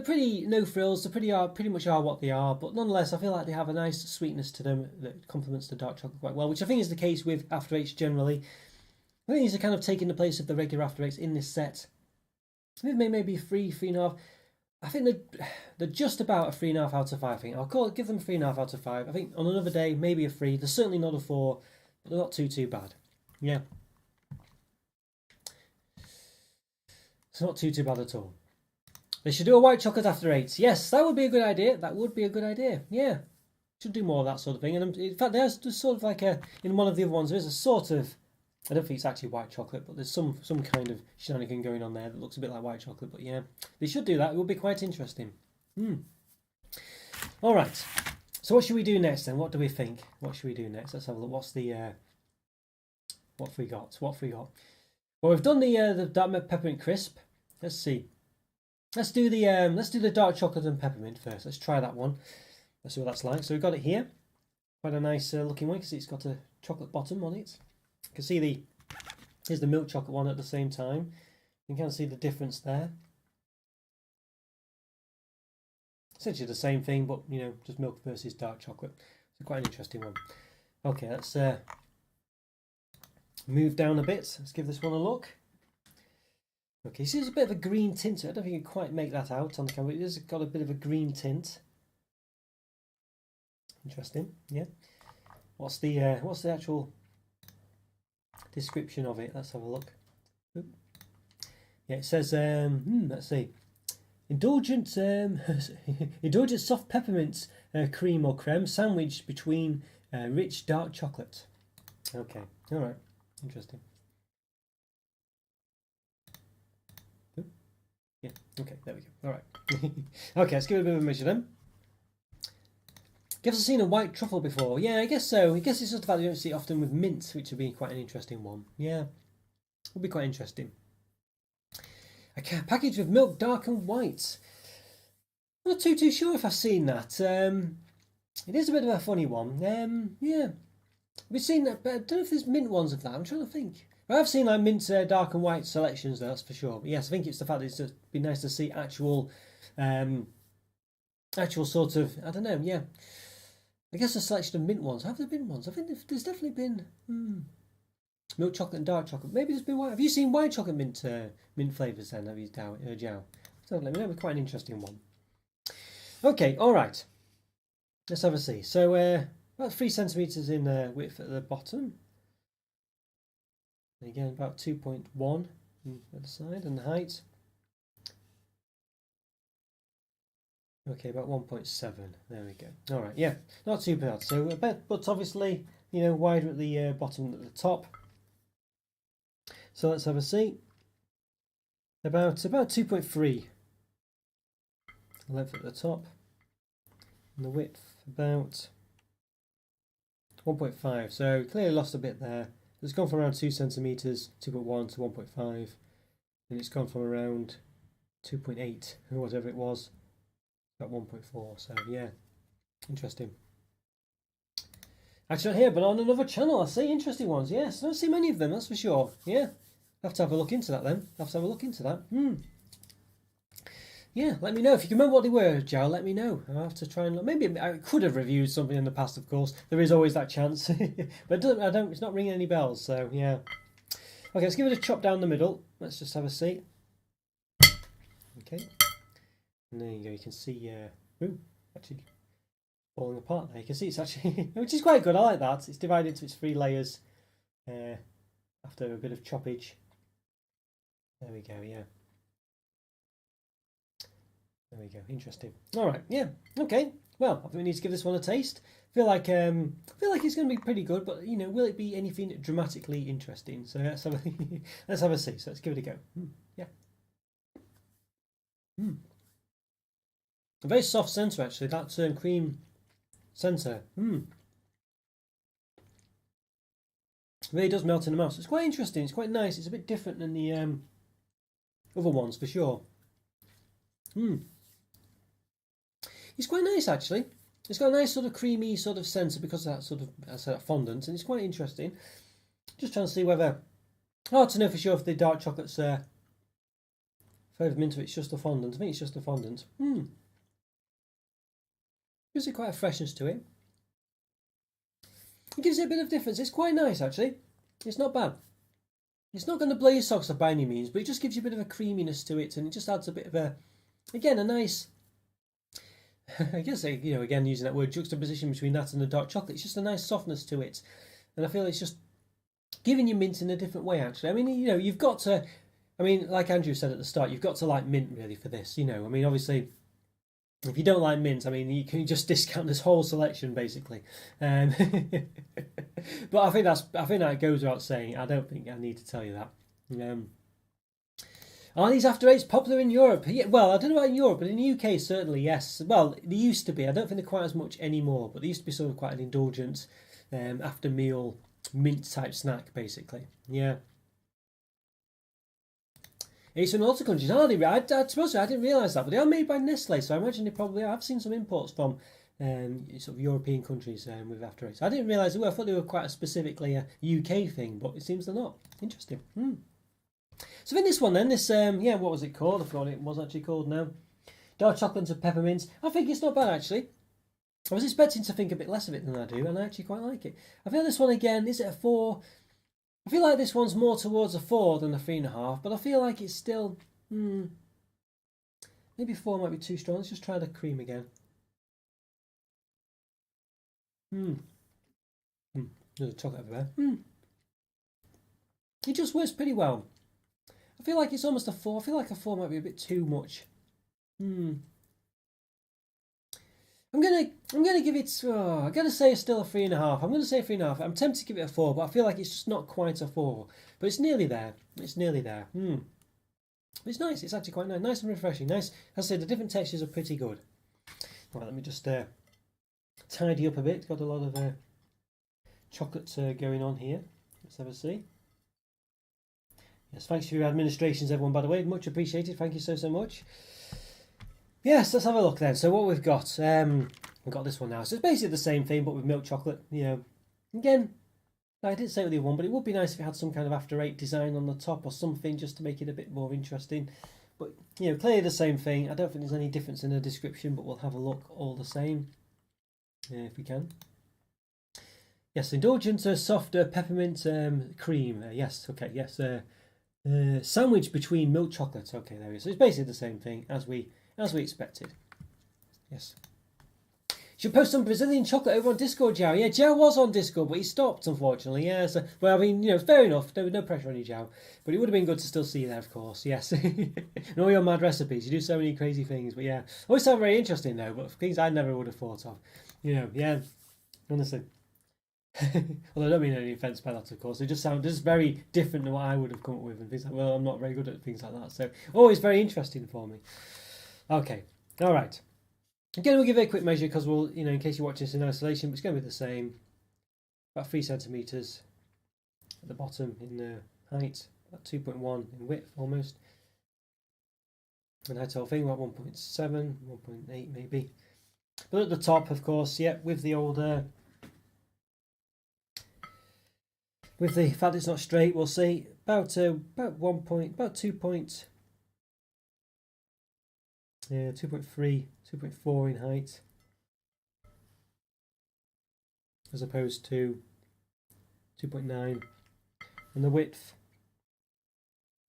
pretty no frills. They pretty much are what they are. But nonetheless, I feel like they have a nice sweetness to them that complements the dark chocolate quite well, which I think is the case with after eights generally. I think these are kind of taking the place of the regular after eights in this set. I think maybe 3.5. I think they're just about a 3.5 out of 5. I think give them 3.5 out of 5. I think on another day maybe a 3. They're certainly not a 4, but they're not too bad. Yeah. It's not too bad at all. They should do a white chocolate after eights. Yes, that would be a good idea. That would be a good idea. Yeah. Should do more of that sort of thing. And in fact, there's sort of like in one of the other ones, there's a sort of, I don't think it's actually white chocolate, but there's some kind of shenanigan going on there that looks a bit like white chocolate. But yeah, they should do that. It would be quite interesting. All right. So what should we do next then? What do we think? What should we do next? Let's have a look. What's the, what have we got? Well, we've done the dark peppermint crisp. Let's see. Let's do the dark chocolate and peppermint first. Let's try that one. Let's see what that's like. So we've got it here. Quite a nice looking one because it's got a chocolate bottom on it. You can see here's the milk chocolate one at the same time. You can see the difference there. Essentially the same thing, but you know, just milk versus dark chocolate. So quite an interesting one. Okay, let's move down a bit. Let's give this one a look. Okay, so there's a bit of a green tint to it. I don't think you can quite make that out on the camera. It has got a bit of a green tint. Interesting, yeah. What's the actual description of it? Let's have a look. Oop. Yeah, it says, let's see. indulgent, indulgent soft peppermint cream or creme sandwich between rich dark chocolate. Okay, all right, interesting. Yeah, okay, there we go. All right. Okay, let's give it a bit of a measure then. Guess I've seen a white truffle before. Yeah, I guess so. I guess it's just the fact that you don't see it often with mint, which would be quite an interesting one. Yeah, would be quite interesting. A package with milk, dark and white. Not too sure if I've seen that. It is a bit of a funny one. Yeah, we've seen that, but I don't know if there's mint ones of that. I'm trying to think. I've seen like mint dark and white selections, though, that's for sure. But yes, I think it's the fact that it's just be nice to see actual, actual sort of, I don't know. Yeah, I guess a selection of mint ones. Have there been ones? I think there's definitely been milk chocolate and dark chocolate. Maybe there's been white. Have you seen white chocolate mint flavours then? Have you, Jow? So let me know. It'd be quite an interesting one. Okay, all right. Let's have a see. So about 3 centimetres in width at the bottom. And again, about 2.1 at the side, and the height. Okay, about 1.7. There we go. All right, yeah, not too bad. So a bit, but obviously, you know, wider at the bottom than at the top. So let's have a see. About 2.3 length at the top, and the width about 1.5. So clearly lost a bit there. It's gone from around 2 centimeters, 2.1 to 1.5, and it's gone from around 2.8 or whatever it was, about 1.4. So yeah, interesting. Actually, not here, but on another channel, I see interesting ones. Yes, I don't see many of them, that's for sure. Yeah, I'll have to have a look into that then. I'll have to have a look into that. Yeah, let me know. If you can remember what they were, Joe, let me know. I'll have to try and look. Maybe I could have reviewed something in the past, of course. There is always that chance. But it's not ringing any bells, so yeah. Okay, let's give it a chop down the middle. Let's just have a see. Okay. And there you go. You can see, actually falling apart there. You can see it's actually, which is quite good. I like that. It's divided into its 3 layers after a bit of choppage. There we go, yeah. There we go. Interesting. All right. Yeah. Okay. Well, I think we need to give this one a taste. Feel like it's going to be pretty good, but you know, will it be anything dramatically interesting? So let's have a let's have a see. So let's give it a go. Yeah. A very soft centre actually. That cream centre. Really does melt in the mouth. So it's quite interesting. It's quite nice. It's a bit different than the other ones for sure. It's quite nice actually. It's got a nice sort of creamy sort of centre because of that sort of, as I said, fondant, and it's quite interesting. Just trying to see whether, hard to know for sure if the dark chocolate's flavoured mint or it's just a fondant. I think it's just a fondant. Gives it quite a freshness to it. It gives it a bit of difference. It's quite nice actually. It's not bad. It's not going to blow your socks off by any means, but it just gives you a bit of a creaminess to it, and it just adds a bit of a, again, a nice, I guess, you know, again, using that word, juxtaposition between that and the dark chocolate. It's just a nice softness to it. And I feel it's just giving you mint in a different way, actually. I mean, you know, you've got to, I mean, like Andrew said at the start, you've got to like mint, really, for this, you know. I mean, obviously, if you don't like mint, I mean, you can just discount this whole selection, basically. But I think that goes without saying. I don't think I need to tell you that. Are these after eights popular in Europe? Yeah, well, I don't know about in Europe, but in the UK certainly yes. Well, they used to be. I don't think they're quite as much anymore, but they used to be sort of quite an indulgent after meal mint type snack, basically. Yeah. It's from other countries. I suppose I didn't realise that, but they are made by Nestle, so I imagine they probably are. I've seen some imports from sort of European countries with after eights. I didn't realise they were. I thought they were quite specifically a UK thing, but it seems they're not. Interesting. So in this one then, this, what was it called? I forgot what it was actually called now. Dark chocolate and peppermint. I think it's not bad actually. I was expecting to think a bit less of it than I do, and I actually quite like it. I feel this one again, is it a 4? I feel like this one's more towards a 4 than a 3.5, but I feel like it's still, maybe 4 might be too strong. Let's just try the cream again. There's a chocolate everywhere. It just works pretty well. I feel like it's almost a 4. I feel like a 4 might be a bit too much. I'm gonna give it. I'm gonna say it's still a 3.5. I'm gonna say 3.5. I'm tempted to give it a 4, but I feel like it's just not quite a 4. But it's nearly there. It's nearly there. It's nice. It's actually quite nice. Nice and refreshing. Nice. As I said, the different textures are pretty good. Right, let me just tidy up a bit. Got a lot of chocolate going on here. Let's have a see. Yes, thanks for your administrations, everyone, by the way. Much appreciated. Thank you so much. Yes, let's have a look then. So what we've got, we've got this one now. So it's basically the same thing, but with milk chocolate. You know, again, I didn't say it with the other one, but it would be nice if it had some kind of After 8 design on the top or something just to make it a bit more interesting. But, you know, clearly the same thing. I don't think there's any difference in the description, but we'll have a look all the same, if we can. Yes, indulgent, softer peppermint cream. Yes, okay, yes. Sandwich between milk chocolate. Okay, there it is. So it's basically the same thing as we expected. Yes. Should post some Brazilian chocolate over on Discord, Jow. Yeah, Jow was on Discord, but he stopped, unfortunately. Yeah, so, well, I mean, you know, fair enough. There was no pressure on you, Jow. But it would have been good to still see you there, of course. Yes. And all your mad recipes. You do so many crazy things. But yeah, always sound very interesting, though. But things I never would have thought of. You know, yeah, honestly. Although I don't mean any offence by that, of course. They just sound just very different than what I would have come up with and things like. Well, I'm not very good at things like that, so always very interesting for me. Okay, all right. Again, we'll give it a quick measure because we'll, you know, in case you're watching this in isolation, but it's going to be the same. About 3 centimeters at the bottom in height, about 2.1 in width almost. And height whole thing about 1.7, 1.8 maybe. But at the top, of course, yeah, with the old. With the fact it's not straight, we'll see about 2.3, 2.4 in height, as opposed to 2.9, and the width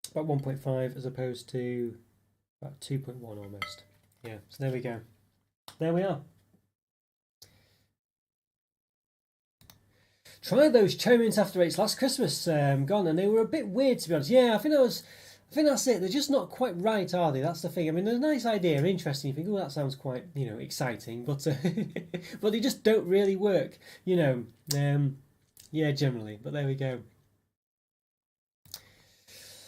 about 1.5 as opposed to about 2.1 almost. Yeah, so there we go. There we are. Tried those cherry mint After 8s last Christmas gone, and they were a bit weird, to be honest. Yeah, I think that's it. They're just not quite right, are they? That's the thing. I mean, they're a nice idea, interesting. You think, oh, that sounds quite, you know, exciting, but but they just don't really work, you know. Yeah, generally. But there we go.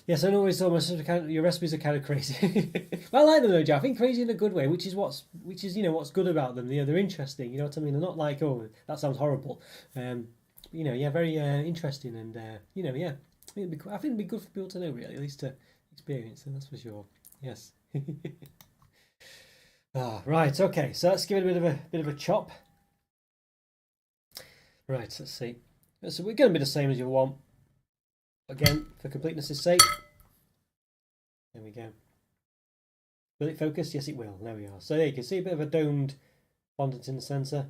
Yes, I know it's almost your recipes are kind of crazy. But I like them though, Joe. I think crazy in a good way, which is you know what's good about them. You know, they're interesting. You know what I mean? They're not like, oh, that sounds horrible. You know, yeah, very interesting, and you know, yeah, I think it'd be good for people to know, really, at least to experience, and that's for sure. Yes. Right, okay, so let's give it a bit of a chop. Right, let's see. So we're going to be the same as you want. Again, for completeness' sake. There we go. Will it focus? Yes, it will. There we are. So there you can see a bit of a domed fondant in the centre.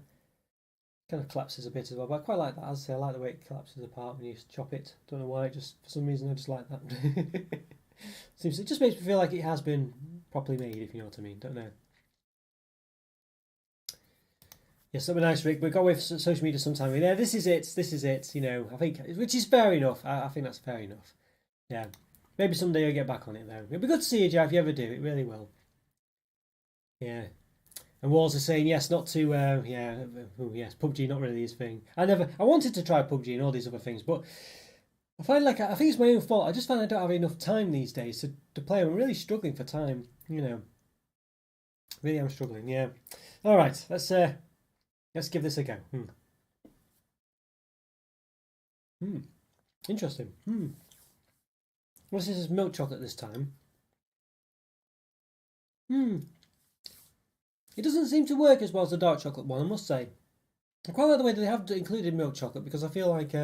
Kind of collapses a bit as well, but I quite like that. As I say, I like the way it collapses apart when you chop it. Don't know why, just for some reason I just like that. It just makes me feel like it has been properly made, if you know what I mean. Don't know. Yes, that'd be nice, Rick. But go away for social media sometime. Yeah, this is it. You know, I think, which is fair enough. I think that's fair enough. Yeah, maybe someday you'll get back on it though. It'll be good to see you, Joe, if you ever do. It really will. Yeah. And Walls are saying yes, not to yes, PUBG not really his thing. I wanted to try PUBG and all these other things, but I think it's my own fault. I just find I don't have enough time these days to play. I'm really struggling for time, you know. Really am struggling, yeah. All right, let's give this a go. Interesting. What's this? Is milk chocolate this time? It doesn't seem to work as well as the dark chocolate one, I must say. I quite like the way that they have included milk chocolate, because I feel like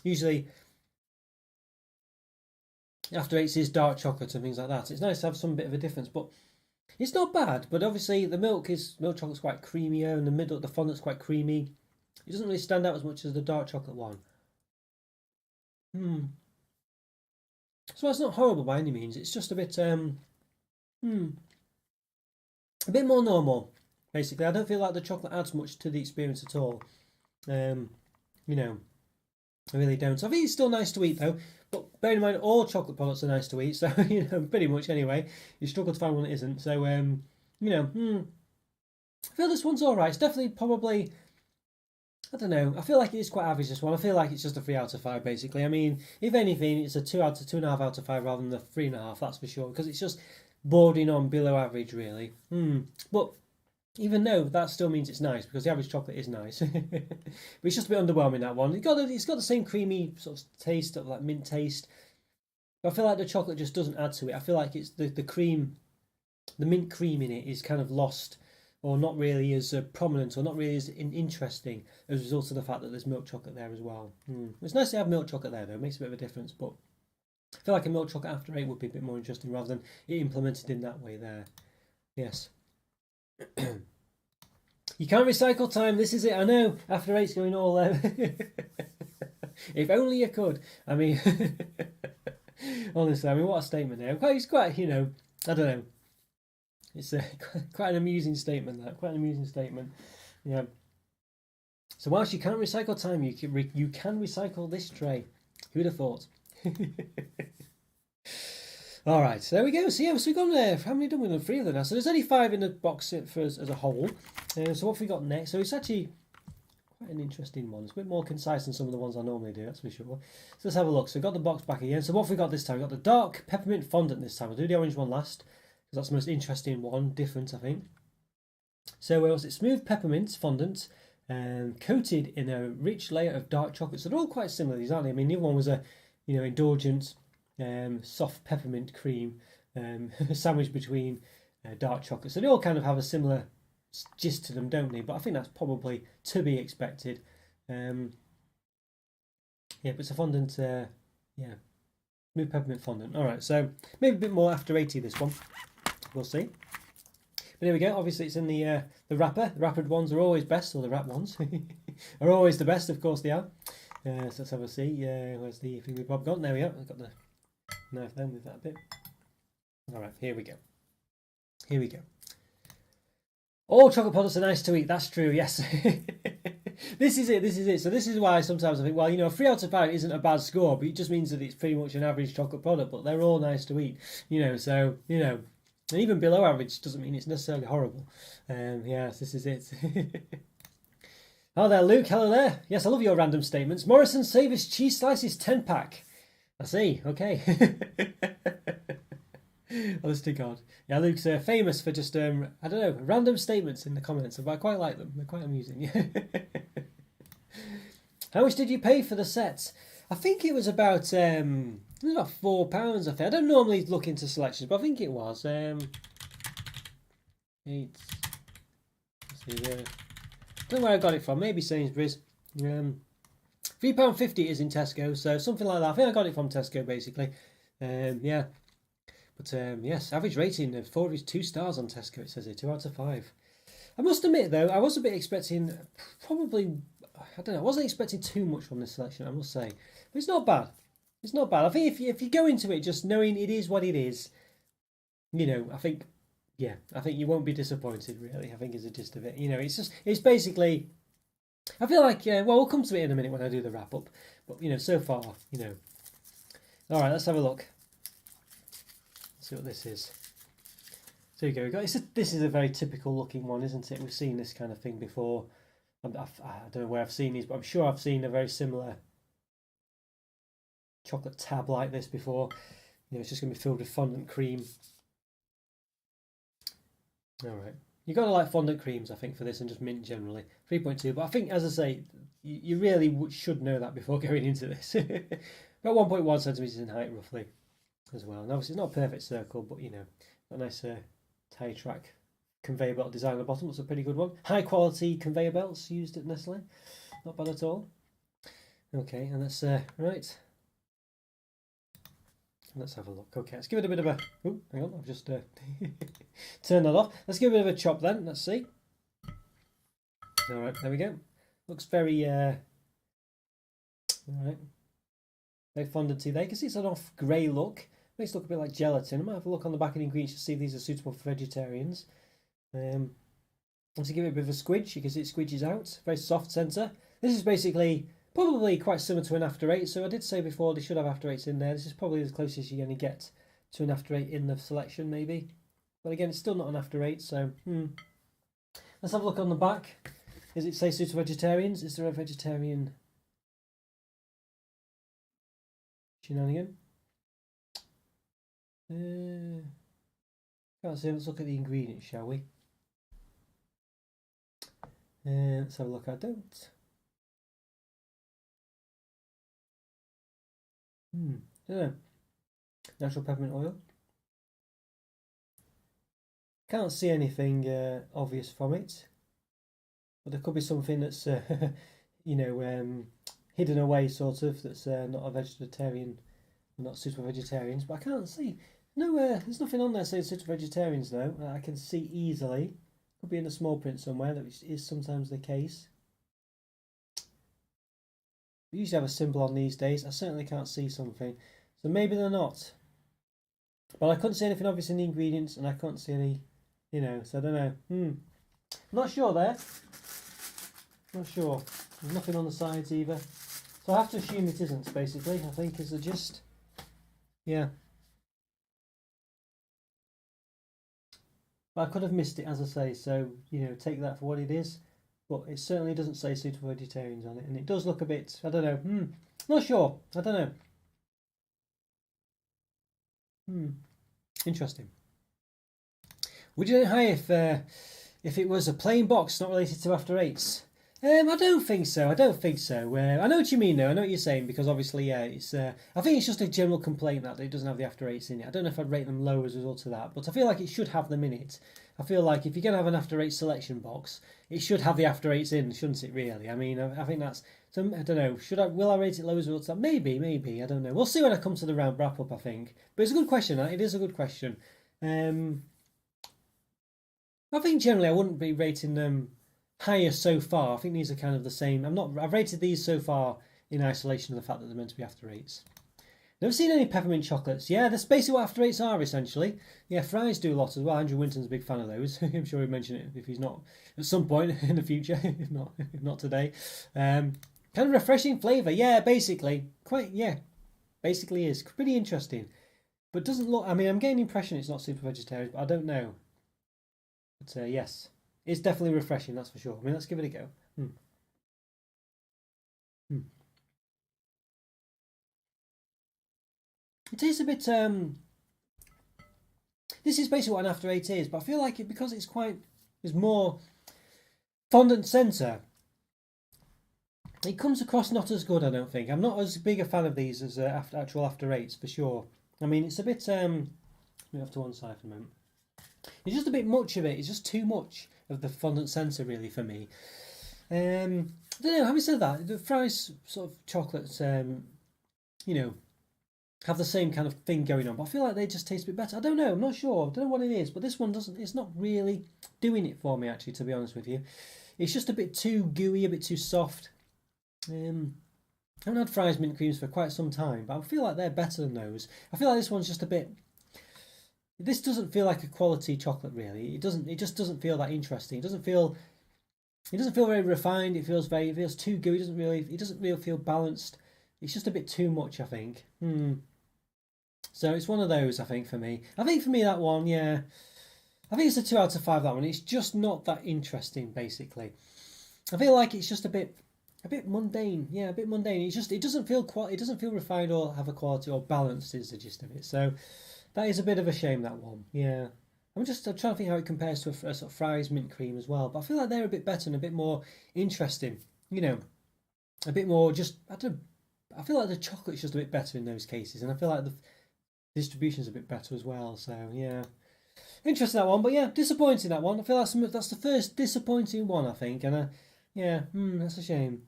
usually After 8s is dark chocolate and things like that. It's nice to have some bit of a difference, but it's not bad. But obviously the milk chocolate's quite creamier, and the middle, the fondant's quite creamy. It doesn't really stand out as much as the dark chocolate one. So it's not horrible by any means. It's just a bit a bit more normal, basically. I don't feel like the chocolate adds much to the experience at all. You know, I really don't. So I think it's still nice to eat though. But bear in mind, all chocolate products are nice to eat. So you know, pretty much anyway. You struggle to find one that isn't. So you know, I feel this one's all right. It's definitely probably, I don't know. I feel like it is quite average, this one. I feel like it's just a 3 out of 5, basically. I mean, if anything, it's a 2.5 out of 5 rather than the 3.5. That's for sure, because it's just bordering on below average, really. But even though that still means it's nice, because the average chocolate is nice, but it's just a bit underwhelming, that one. It's got the same creamy sort of taste, of like mint taste. But I feel like the chocolate just doesn't add to it. I feel like it's the cream, the mint cream in it is kind of lost, or not really as prominent, or not really as interesting as a result of the fact that there's milk chocolate there as well. It's nice to have milk chocolate there, though. It makes a bit of a difference, but I feel like a milk chocolate after 8 would be a bit more interesting rather than it implemented in that way there. Yes. You can't recycle time. This is it. I know. After 8's going all if only you could. I mean, honestly, I mean, what a statement there. It's quite, I don't know. It's quite an amusing statement, that. Quite an amusing statement. Yeah. So whilst you can't recycle time, you can recycle this tray. Who'd have thought? All right, so there we go. So yeah, so we've gone there. How many done? We've done 3 of them now. So there's only 5 in the box for us as a whole. So what have we got next? So it's actually quite an interesting one. It's a bit more concise than some of the ones I normally do, that's for sure. So let's have a look. So we've got the box back again. So what have we got this time? We've got the dark peppermint fondant this time. I'll do the orange one last, because that's the most interesting one, different, I think. So where was it? Smooth peppermint fondant, coated in a rich layer of dark chocolate. So they're all quite similar, these, aren't they? I mean, the other one was a, indulgent, soft peppermint cream, sandwiched between dark chocolate. So they all kind of have a similar gist to them, don't they? But I think that's probably to be expected. Yeah, but it's a fondant, smooth peppermint fondant. All right, so maybe a bit more after 80 this one. We'll see. But here we go. Obviously, it's in the wrapper. The wrappered ones are always best, or the wrap ones are always the best. Of course, they are. So let's have a see. Where's the finger bob gone? There we go. I've got the knife then with that bit. All right, here we go. Here we go. All chocolate products are nice to eat. That's true. Yes. This is it. This is it. So this is why sometimes I think, well, a 3 out of 5 isn't a bad score, but it just means that it's pretty much an average chocolate product. But they're all nice to eat. So and even below average doesn't mean it's necessarily horrible. Yes, this is it. Oh there, Luke. Hello there. Yes, I love your random statements. Morrison Savers cheese slices 10-pack. I see. Okay. Honest to God. Yeah, Luke's famous for just, I don't know, random statements in the comments. But I quite like them. They're quite amusing. How much did you pay for the sets? I think it was about £4, I think. I don't normally look into selections, but I think it was. 8. Let's see there. I don't know where I got it from. Maybe Sainsbury's. £3.50 is in Tesco, so something like that. I think I got it from Tesco, basically. Yeah. But yes, average rating of 2 stars on Tesco, it says here, 2 out of 5. I must admit, though, I was a bit expecting, probably, I don't know, I wasn't expecting too much from this selection, I must say. But it's not bad. It's not bad. I think if you go into it just knowing it is what it is, I think you won't be disappointed, really, I think is the gist of it. It's basically, I feel like, well, we'll come to it in a minute when I do the wrap up. But, so far, All right, let's have a look. Let's see what this is. So here we go. This is a very typical looking one, isn't it? We've seen this kind of thing before. I don't know where I've seen these, but I'm sure I've seen a very similar chocolate tab like this before. It's just going to be filled with fondant cream. All right. You've got to like fondant creams, I think, for this, and just mint generally. 3.2, but I think, as I say, you really should know that before going into this. About 1.1 centimetres in height, roughly, as well. And obviously, it's not a perfect circle, but, a nice tie track conveyor belt design on the bottom. Looks a pretty good one. High quality conveyor belts used at Nestle. Not bad at all. Okay, and that's, right. Let's have a look. Okay, let's give it a bit of a... Oh, hang on, I've just turned that off. Let's give it a bit of a chop then. Let's see. All right, there we go. Looks very... all right. Very fondanty there. You can see it's an off grey look. Makes it look a bit like gelatin. I might have a look on the back of the ingredients to see if these are suitable for vegetarians. Once you give it a bit of a squidge, you can see it squidges out. Very soft centre. This is basically... probably quite similar to an after 8, so I did say before they should have after 8s in there. This is probably as close as you're going to get to an after 8 in the selection, maybe. But again, it's still not an after 8, so let's have a look on the back. Does it say suited for vegetarians? Is there a vegetarian shenanigan? Can't see. Let's look at the ingredients, shall we? Let's have a look. I don't. Don't know. Natural peppermint oil. Can't see anything obvious from it, but there could be something that's hidden away, sort of. That's not a vegetarian, not suitable for vegetarians. But I can't see. No, there's nothing on there saying suitable for vegetarians though. I can see easily. Could be in a small print somewhere. That is sometimes the case. We usually have a symbol on these days. I certainly can't see something. So maybe they're not. But I couldn't see anything obvious in the ingredients, and I couldn't see any, so I don't know. Not sure there. Not sure. There's nothing on the sides either. So I have to assume it isn't, basically, I think is the gist. Yeah. But I could have missed it, as I say, so, take that for what it is. But it certainly doesn't say suitable vegetarians on it, and it does look a bit, I don't know, not sure, I don't know. Interesting. Would you know how if it was a plain box not related to after 8s? I don't think so. I don't think so. I know what you mean, though. I know what you're saying, because obviously, it's. I think it's just a general complaint that it doesn't have the after 8s in it. I don't know if I'd rate them low as a result of that, but I feel like it should have them in it. I feel like if you're going to have an after 8 selection box, it should have the after 8s in, shouldn't it? Really? I mean, I think that's. So I don't know. Will I rate it low as a result of that? Maybe. I don't know. We'll see when I come to the round wrap up. I think, but it's a good question. It is a good question. I think generally I wouldn't be rating them higher so far. I think these are kind of the same. I've rated these so far in isolation of the fact that they're meant to be after 8s. Never seen any peppermint chocolates. Yeah, that's basically what after 8s are, essentially. Yeah, Fry's do a lot as well. Andrew Winton's a big fan of those. I'm sure he'll mention it if he's not at some point in the future, if not today. Kind of refreshing flavour. Yeah, basically. Basically is. Pretty interesting. But doesn't look, I mean, I'm getting the impression it's not super vegetarian, but I don't know. But yes. It's definitely refreshing, that's for sure. I mean, let's give it a go. It tastes a bit. This is basically what an after 8 is, but I feel like because it's more fondant centre. It comes across not as good, I don't think. I'm not as big a fan of these as actual after 8s for sure. I mean, it's a bit. Let me off to one side for a moment. It's just a bit much of it. It's just too much of the fondant centre, really, for me. I don't know. Having said that, the Fry's sort of chocolates, have the same kind of thing going on, but I feel like they just taste a bit better. I don't know. I'm not sure. I don't know what it is, but this one doesn't. It's not really doing it for me, actually. To be honest with you, it's just a bit too gooey, a bit too soft. I haven't had Fry's mint creams for quite some time, but I feel like they're better than those. I feel like this one's just a bit. This doesn't feel like a quality chocolate, really. It doesn't. It just doesn't feel that interesting. It doesn't feel very refined. It feels too gooey. It doesn't really feel balanced. It's just a bit too much, I think. So it's one of those, I think, for me. I think for me that one, yeah. I think it's a 2 out of 5. That one. It's just not that interesting, basically. I feel like it's just a bit mundane. Yeah, a bit mundane. It doesn't feel refined or have a quality or balanced is the gist of it. So that is a bit of a shame, that one. Yeah. I'm trying to think how it compares to a sort of Fry's mint cream as well. But I feel like they're a bit better and a bit more interesting. A bit more just, I feel like the chocolate's just a bit better in those cases. And I feel like the distribution's a bit better as well. So, yeah. Interesting, that one. But, yeah, disappointing, that one. I feel like that's the first disappointing one, I think. And, that's a shame.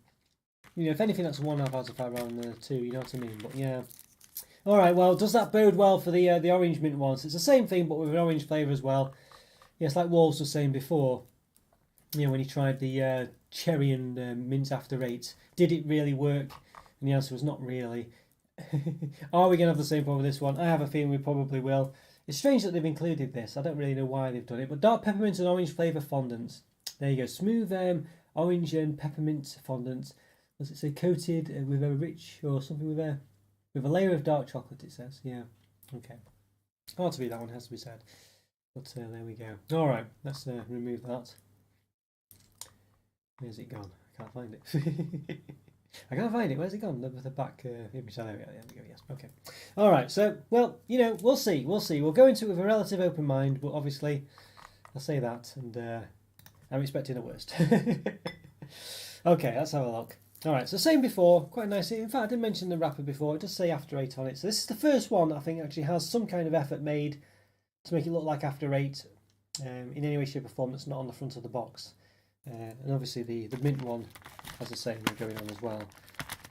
If anything, that's a 1.5 out of 5 rather than a 2. You know what I mean? But, yeah. All right, well, does that bode well for the orange mint one? So it's the same thing, but with an orange flavour as well. Yes, like Wolves was saying before, when he tried the cherry and mint after 8, did it really work? And the answer was not really. Are we going to have the same problem with this one? I have a feeling we probably will. It's strange that they've included this. I don't really know why they've done it. But dark peppermint and orange flavour fondant. There you go. Smooth orange and peppermint fondant. Does it say coated with a rich or something with a layer of dark chocolate, it says. Yeah. Okay. Hard to beat, that one has to be said. But there we go. All right, let's remove that. Where's it gone? I can't find it. I can't find it. Where's it gone? The back image. There we go. Yes. Okay. All right. So, well, you know, we'll see. We'll see. We'll go into it with a relative open mind, but obviously, I'll say that, and I'm expecting the worst. Okay, let's have a look. All right. So, same before. Quite nice. In fact, I didn't mention the wrapper before. It does say After 8 on it. So this is the first one I think actually has some kind of effort made to make it look like After 8 in any way, shape, or form that's not on the front of the box. And obviously the mint one has the same going on as well,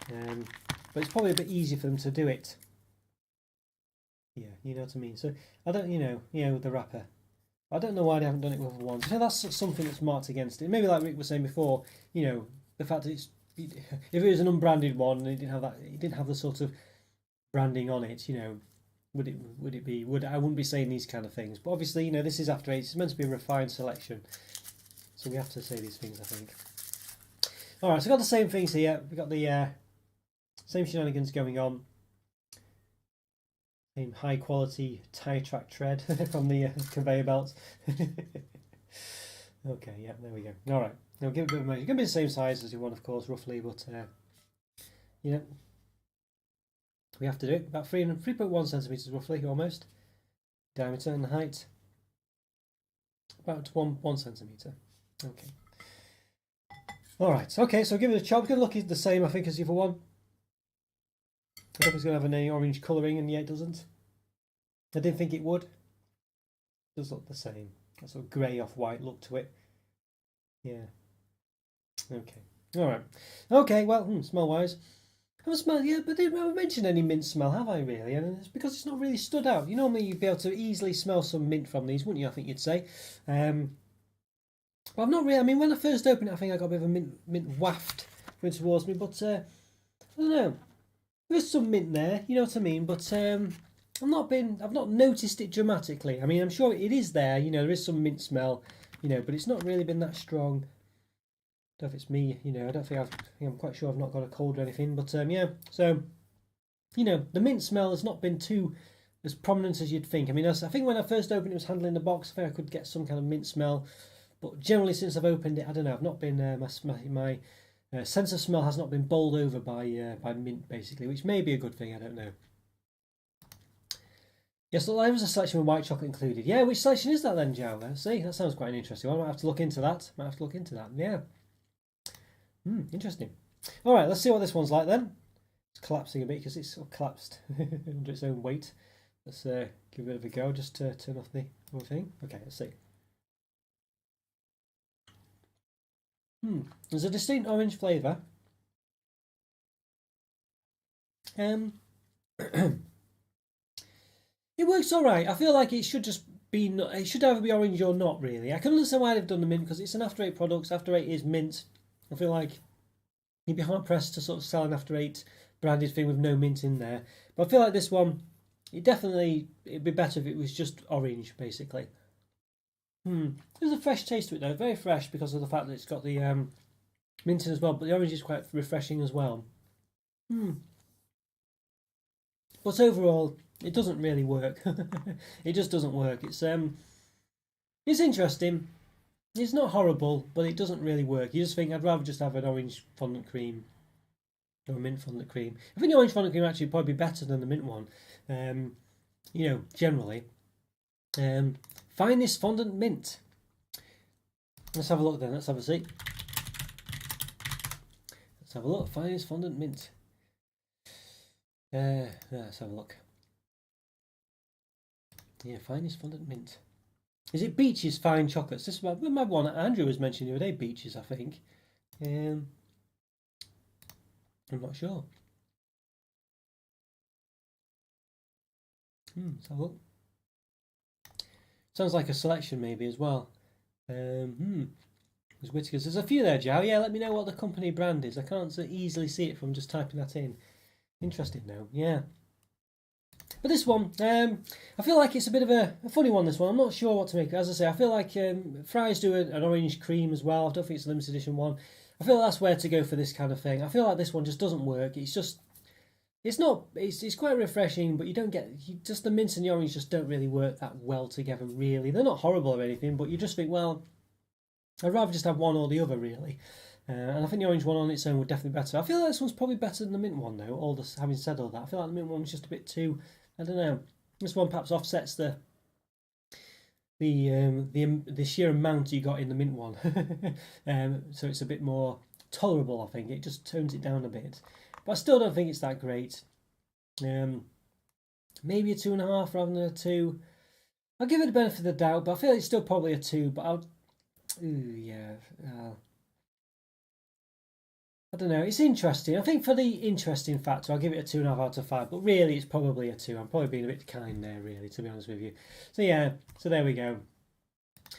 but it's probably a bit easier for them to do it. Yeah, you know what I mean. So I don't, you know, the wrapper. I don't know why they haven't done it with other ones. So that's something that's marked against it. Maybe like Rick was saying before, you know, the fact that it's if it was an unbranded one and it didn't have the sort of branding on it, you know, would it be? I wouldn't be saying these kind of things. But obviously, you know, this is After 8. It's meant to be a refined selection. So we have to say these things, I think. All right, so we've got the same things here. We've got the same shenanigans going on. Same high quality tie track tread from the conveyor belts. Okay, yeah, there we go. All right, now give it a bit of measure. It's going to be the same size as your one, of course, roughly, but you know, we have to do it. About 3.1 centimeters, roughly, almost. Diameter and height, about 1 centimeter. Okay. All right. Okay. So give it a chop. It's going to look the same, I think, as the other one. I hope it's going to have any orange colouring, and yet it doesn't. I didn't think it would. It does look the same. That sort of grey off white look to it. Yeah. Okay. All right. Okay. Well, smell wise, I haven't smelled yet, but I haven't mentioned any mint smell, have I really? And it's because it's not really stood out. You normally you'd be able to easily smell some mint from these, wouldn't you? I think you'd say. Well, I've not really. I mean, when I first opened it, I think I got a bit of a mint waft going towards me. But I don't know. There's some mint there, you know what I mean. But I've not noticed it dramatically. I mean, I'm sure it is there. You know, there is some mint smell. You know, but it's not really been that strong. I don't know if it's me. You know, I don't think I'm quite sure I've not got a cold or anything. But yeah. So, you know, the mint smell has not been too as prominent as you'd think. I mean, I think when I first opened it, was handling the box. I think I could get some kind of mint smell. But generally, since I've opened it, I don't know. I've not been my sense of smell has not been bowled over by mint, basically, which may be a good thing. I don't know. Yes, there was a selection with white chocolate included. Yeah, which selection is that then, Joe? Let's see. That sounds quite an interesting one. I might have to look into that. Yeah. Interesting. All right, let's see what this one's like then. It's collapsing a bit because it's sort of collapsed under its own weight. Let's give it a bit of a go. Just to turn off the whole thing. Okay, let's see. There's a distinct orange flavour. It works all right. I feel like it should just be. It should either be orange or not. Really, I can understand why they've done the mint because it's an After 8 product. After 8 is mint. I feel like you'd be hard pressed to sort of sell an After 8 branded thing with no mint in there. But I feel like this one, it'd be better if it was just orange, basically. There's a fresh taste to it though, very fresh because of the fact that it's got the mint in as well, but the orange is quite refreshing as well. But overall, it doesn't really work. It just doesn't work. It's interesting. It's not horrible, but it doesn't really work. You just think I'd rather just have an orange fondant cream or a mint fondant cream. I think the orange fondant cream actually would probably be better than the mint one. You know, generally. Finest fondant mint. Let's have a look then. Let's have a see. Let's have a look. Finest fondant mint. Let's have a look. Yeah, finest fondant mint. Is it Beech's fine chocolates? This is my one Andrew was mentioning the other day. Beech's, I think. I'm not sure. Let's have a look. Sounds like a selection maybe as well. There's Whittaker's. There's a few there, Joe. Yeah, let me know what the company brand is. I can't so easily see it from just typing that in. Interesting though, yeah. But this one, I feel like it's a bit of a funny one, this one. I'm not sure what to make. As I say, I feel like Fry's do an orange cream as well. I don't think it's a limited edition one. I feel like that's where to go for this kind of thing. I feel like this one just doesn't work. It's just, It's not. It's quite refreshing, but you don't get just the mint and the orange just don't really work that well together. Really, they're not horrible or anything, but you just think, well, I'd rather just have one or the other, really. And I think the orange one on its own would definitely be better. I feel like this one's probably better than the mint one, though. All this, having said all that, I feel like the mint one was just a bit too. I don't know. This one perhaps offsets the sheer amount you got in the mint one, so it's a bit more tolerable. I think it just tones it down a bit, but I still don't think it's that great. Maybe a 2.5 rather than a 2. I'll give it the benefit of the doubt, but I feel it's still probably a 2. But yeah. I don't know. It's interesting. I think for the interesting factor, I'll give it a 2.5 out of 5. But really, it's probably a 2. I'm probably being a bit kind there, really, to be honest with you. So yeah. So there we go.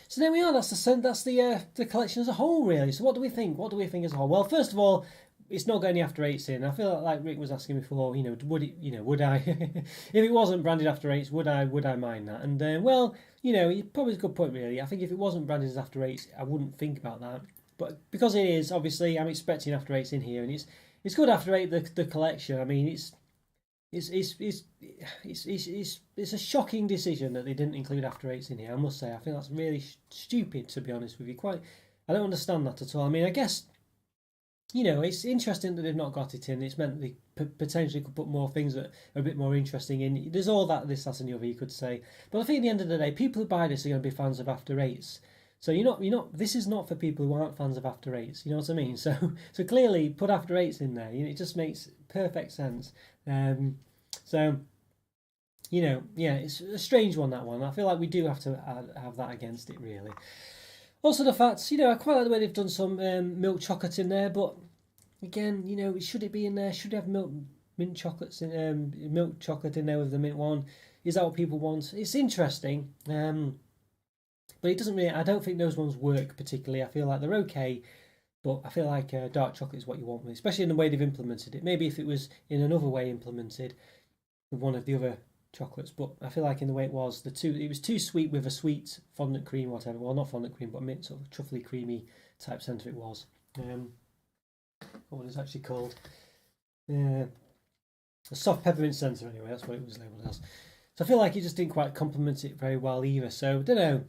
So there we are. That's the collection as a whole, really. So what do we think? What do we think as a whole? Well, first of all, it's not got any after eights in. I feel like Rick was asking before. Would I, if it wasn't branded after eights, would I mind that? And well, probably a good point, really. I think if it wasn't branded as after eights, I wouldn't think about that. But because it is, obviously, I'm expecting after eights in here, and it's good after eight. The collection. I mean, it's a shocking decision that they didn't include after eights in here. I must say, I think that's really stupid, to be honest with you. I don't understand that at all. I mean, I guess it's interesting that they've not got it in. It's meant they potentially could put more things that are a bit more interesting in. There's all that, this, that, and the other, you could say. But I think at the end of the day, people who buy this are going to be fans of after eights. So you're not. This is not for people who aren't fans of after eights. You know what I mean? So clearly put after eights in there. It just makes perfect sense. So yeah, it's a strange one, that one. I feel like we do have to have that against it, really. Also the fact, I quite like the way they've done some milk chocolate in there, but again, should it be in there? Should it have mint chocolates in milk chocolate in there with the mint one? Is that what people want? It's interesting. But it doesn't really. I don't think those ones work particularly. I feel like they're okay, but I feel like dark chocolate is what you want, especially in the way they've implemented it. Maybe if it was in another way implemented with one of the other chocolates, but I feel like in the way it was, it was too sweet with a sweet fondant cream or whatever. Well, not fondant cream, but a mint sort of truffly creamy type centre it was. What was it actually called? A soft peppermint centre anyway. That's what it was labelled as. So I feel like it just didn't quite complement it very well either. So I don't know.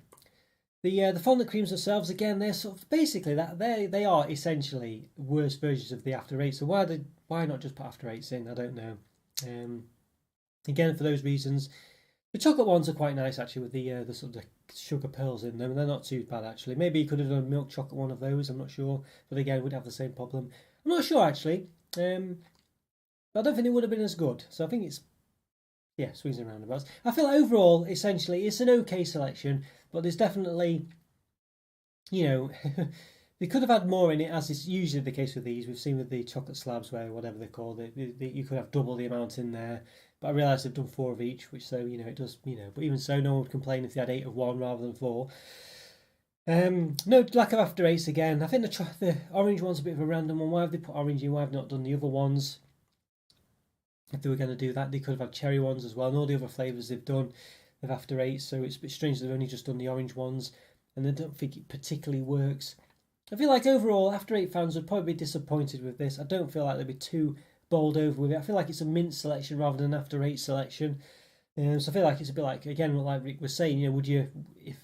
The fondant creams themselves, again, they're sort of basically that they are essentially worse versions of the after eight. So why not just put after eights in? I don't know. Again, for those reasons, the chocolate ones are quite nice actually, with the sort of the sugar pearls in them. They're not too bad actually. Maybe you could have done a milk chocolate one of those. I'm not sure, but again, would have the same problem. I'm not sure actually. But I don't think it would have been as good. So I think it's swings and roundabouts. I feel like overall, essentially, it's an okay selection, but there's definitely, they could have had more in it, as is usually the case with these. We've seen with the chocolate slabs, where whatever they're called, you could have double the amount in there. But I realise they've done 4 of each, which it does, but even so, no one would complain if they had 8 of one rather than 4. No lack of after eights again. I think the orange one's a bit of a random one. Why have they put orange in? Why have they not done the other ones? If they were going to do that, they could have had cherry ones as well, and all the other flavours they've done of after eights. So it's a bit strange they've only just done the orange ones, and I don't think it particularly works. I feel like overall, after eight fans would probably be disappointed with this. I don't feel like they'd be too bowled over with it. I feel like it's a mint selection rather than an after eight selection. So I feel like it's a bit like, again, what like Rick was saying. Would you, if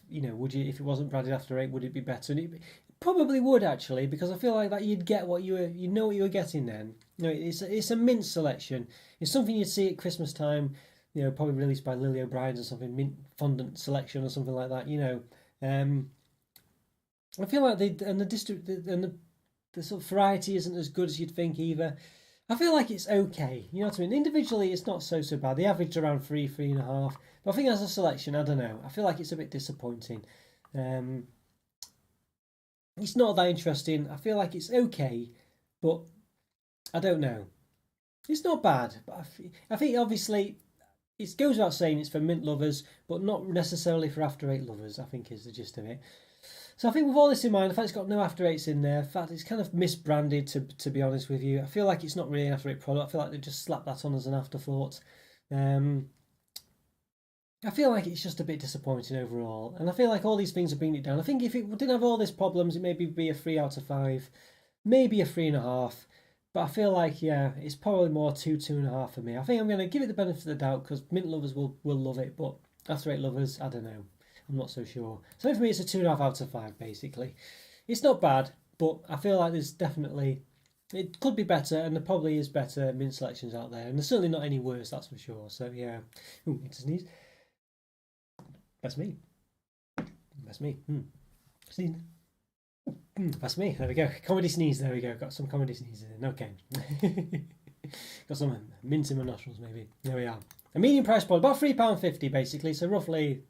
it wasn't branded after eight, would it be better? And it probably would actually, because I feel like that you'd get what you were getting then. It's a mint selection. It's something you'd see at Christmas time. Probably released by Lily O'Brien's or something, mint fondant selection or something like that. I feel like the sort of variety isn't as good as you'd think either. I feel like it's okay. You know what I mean? Individually, it's not so bad. They averaged around 3.5. But I think as a selection, I don't know. I feel like it's a bit disappointing. It's not that interesting. I feel like it's okay, but I don't know. It's not bad, but I think obviously it goes without saying it's for mint lovers, but not necessarily for after eight lovers, I think is the gist of it. So I think with all this in mind, the fact it's got no after eights in there, the fact it's kind of misbranded, to be honest with you, I feel like it's not really an after eight product. I feel like they've just slapped that on as an afterthought. I feel like it's just a bit disappointing overall, and I feel like all these things are bringing it down. I think if it didn't have all these problems, it maybe be a 3 out of 5, maybe a 3.5. But I feel like, yeah, it's probably more 2.5 for me. I think I'm going to give it the benefit of the doubt because mint lovers will love it, but after eight lovers, I don't know. I'm not so sure. So for me, it's a 2.5 out of 5, basically. It's not bad, but I feel like there's definitely, it could be better, and there probably is better mint selections out there, and there's certainly not any worse, that's for sure. So yeah, ooh, need to sneeze. That's me. That's me. Sneeze. That's me. There we go. Comedy sneeze. There we go. Got some comedy sneezes in. Okay. Got some mint in my nostrils, maybe. There we are. A medium price point, about £3.50 basically. So roughly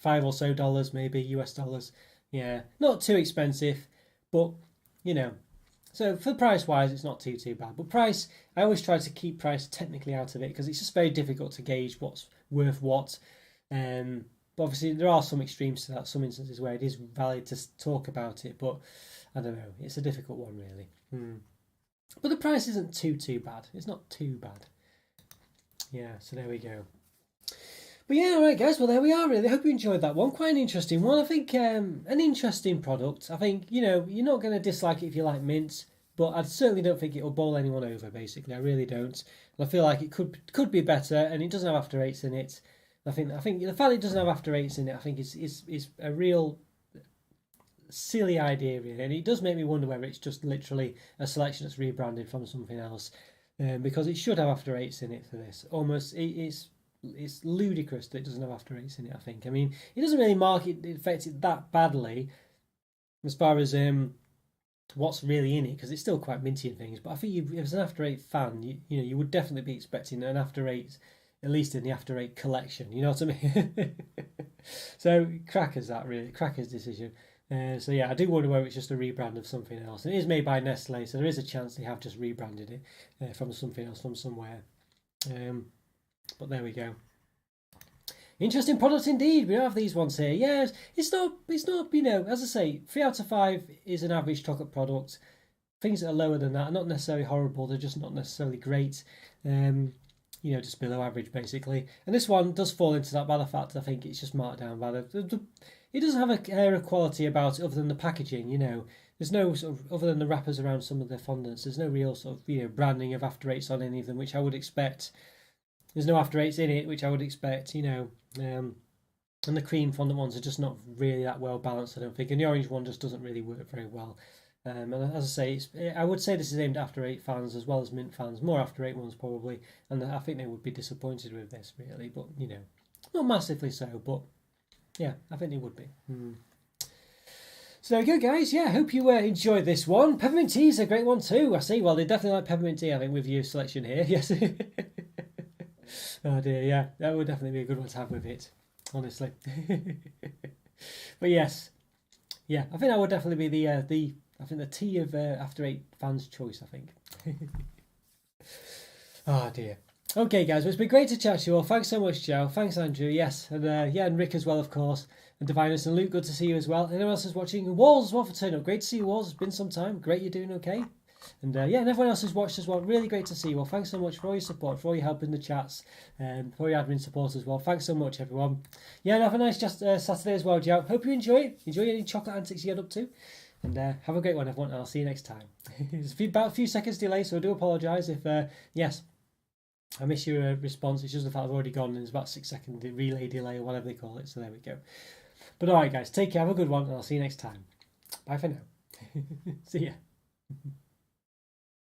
$5 or so dollars, maybe US dollars. Yeah, not too expensive, but you know. So for price wise, it's not too bad. But price, I always try to keep price technically out of it because it's just very difficult to gauge what's worth what. But obviously, there are some extremes to that, some instances where it is valid to talk about it, but I don't know, it's a difficult one, really. But the price isn't too bad. It's not too bad. Yeah, so there we go. But yeah, all right, guys, well, there we are, really. I hope you enjoyed that one. Quite an interesting one. I think an interesting product. I think, you're not going to dislike it if you like mint, but I certainly don't think it'll bowl anyone over, basically. I really don't. And I feel like it could be better, and it doesn't have after eights in it. I think the fact it doesn't have after eights in it, I think is a real silly idea, really, and it does make me wonder whether it's just literally a selection that's rebranded from something else, because it should have after eights in it for this. Almost, it's ludicrous that it doesn't have after eights in it. I think. I mean, it doesn't really affect it that badly, as far as what's really in it, because it's still quite minty and things. But I think if it's an after eight fan, you would definitely be expecting an after eight. At least in the after eight collection, you know what I mean? So crackers, that really crackers decision. So yeah, I do wonder whether it's just a rebrand of something else. And it is made by Nestle, so there is a chance they have just rebranded it from something else from somewhere. But there we go. Interesting product indeed. We have these ones here. Yeah, it's not. As I say, 3 out of 5 is an average chocolate product. Things that are lower than that are not necessarily horrible. They're just not necessarily great. Just below average basically. And this one does fall into that by the fact I think it's just marked down by it doesn't have a air of quality about it other than the packaging, There's no sort of, other than the wrappers around some of the fondants, there's no real sort of, branding of after eights on any of them, which I would expect. There's no after eights in it, which I would expect, and the cream fondant ones are just not really that well balanced, I don't think. And the orange one just doesn't really work very well. And as I say, I would say this is aimed at after eight fans as well as mint fans, more after eight ones probably, and I think they would be disappointed with this really, but not massively so, but yeah, I think they would be. So there we go, guys. Yeah, I hope you enjoyed this one. Peppermint tea is a great one too. I see. Well, they definitely like peppermint tea, I think, with your selection here. Yes. Oh dear, yeah, that would definitely be a good one to have with it, honestly. But yes, yeah, I think that would definitely be the tea of after eight fans' choice, I think. Oh dear. Okay, guys, well, it's been great to chat to you all. Thanks so much, Joe. Thanks, Andrew. Yes, and and Rick as well, of course, and Divinus and Luke. Good to see you as well. Anyone else who's watching? And Walls as well for turning up. Great to see you, Walls. It's been some time. Great, you're doing okay. And and everyone else who's watched as well. Really great to see you all. Thanks so much for all your support, for all your help in the chats, for your admin support as well. Thanks so much, everyone. Yeah, and have a nice Saturday as well, Joe. Hope you enjoy it. Enjoy any chocolate antics you get up to. And have a great one, everyone, and I'll see you next time. It's about a few seconds delay, so I do apologise if, yes, I miss your response. It's just the fact I've already gone and it's about 6 second relay delay or whatever they call it, so there we go. But alright, guys, take care, have a good one, and I'll see you next time. Bye for now. See ya.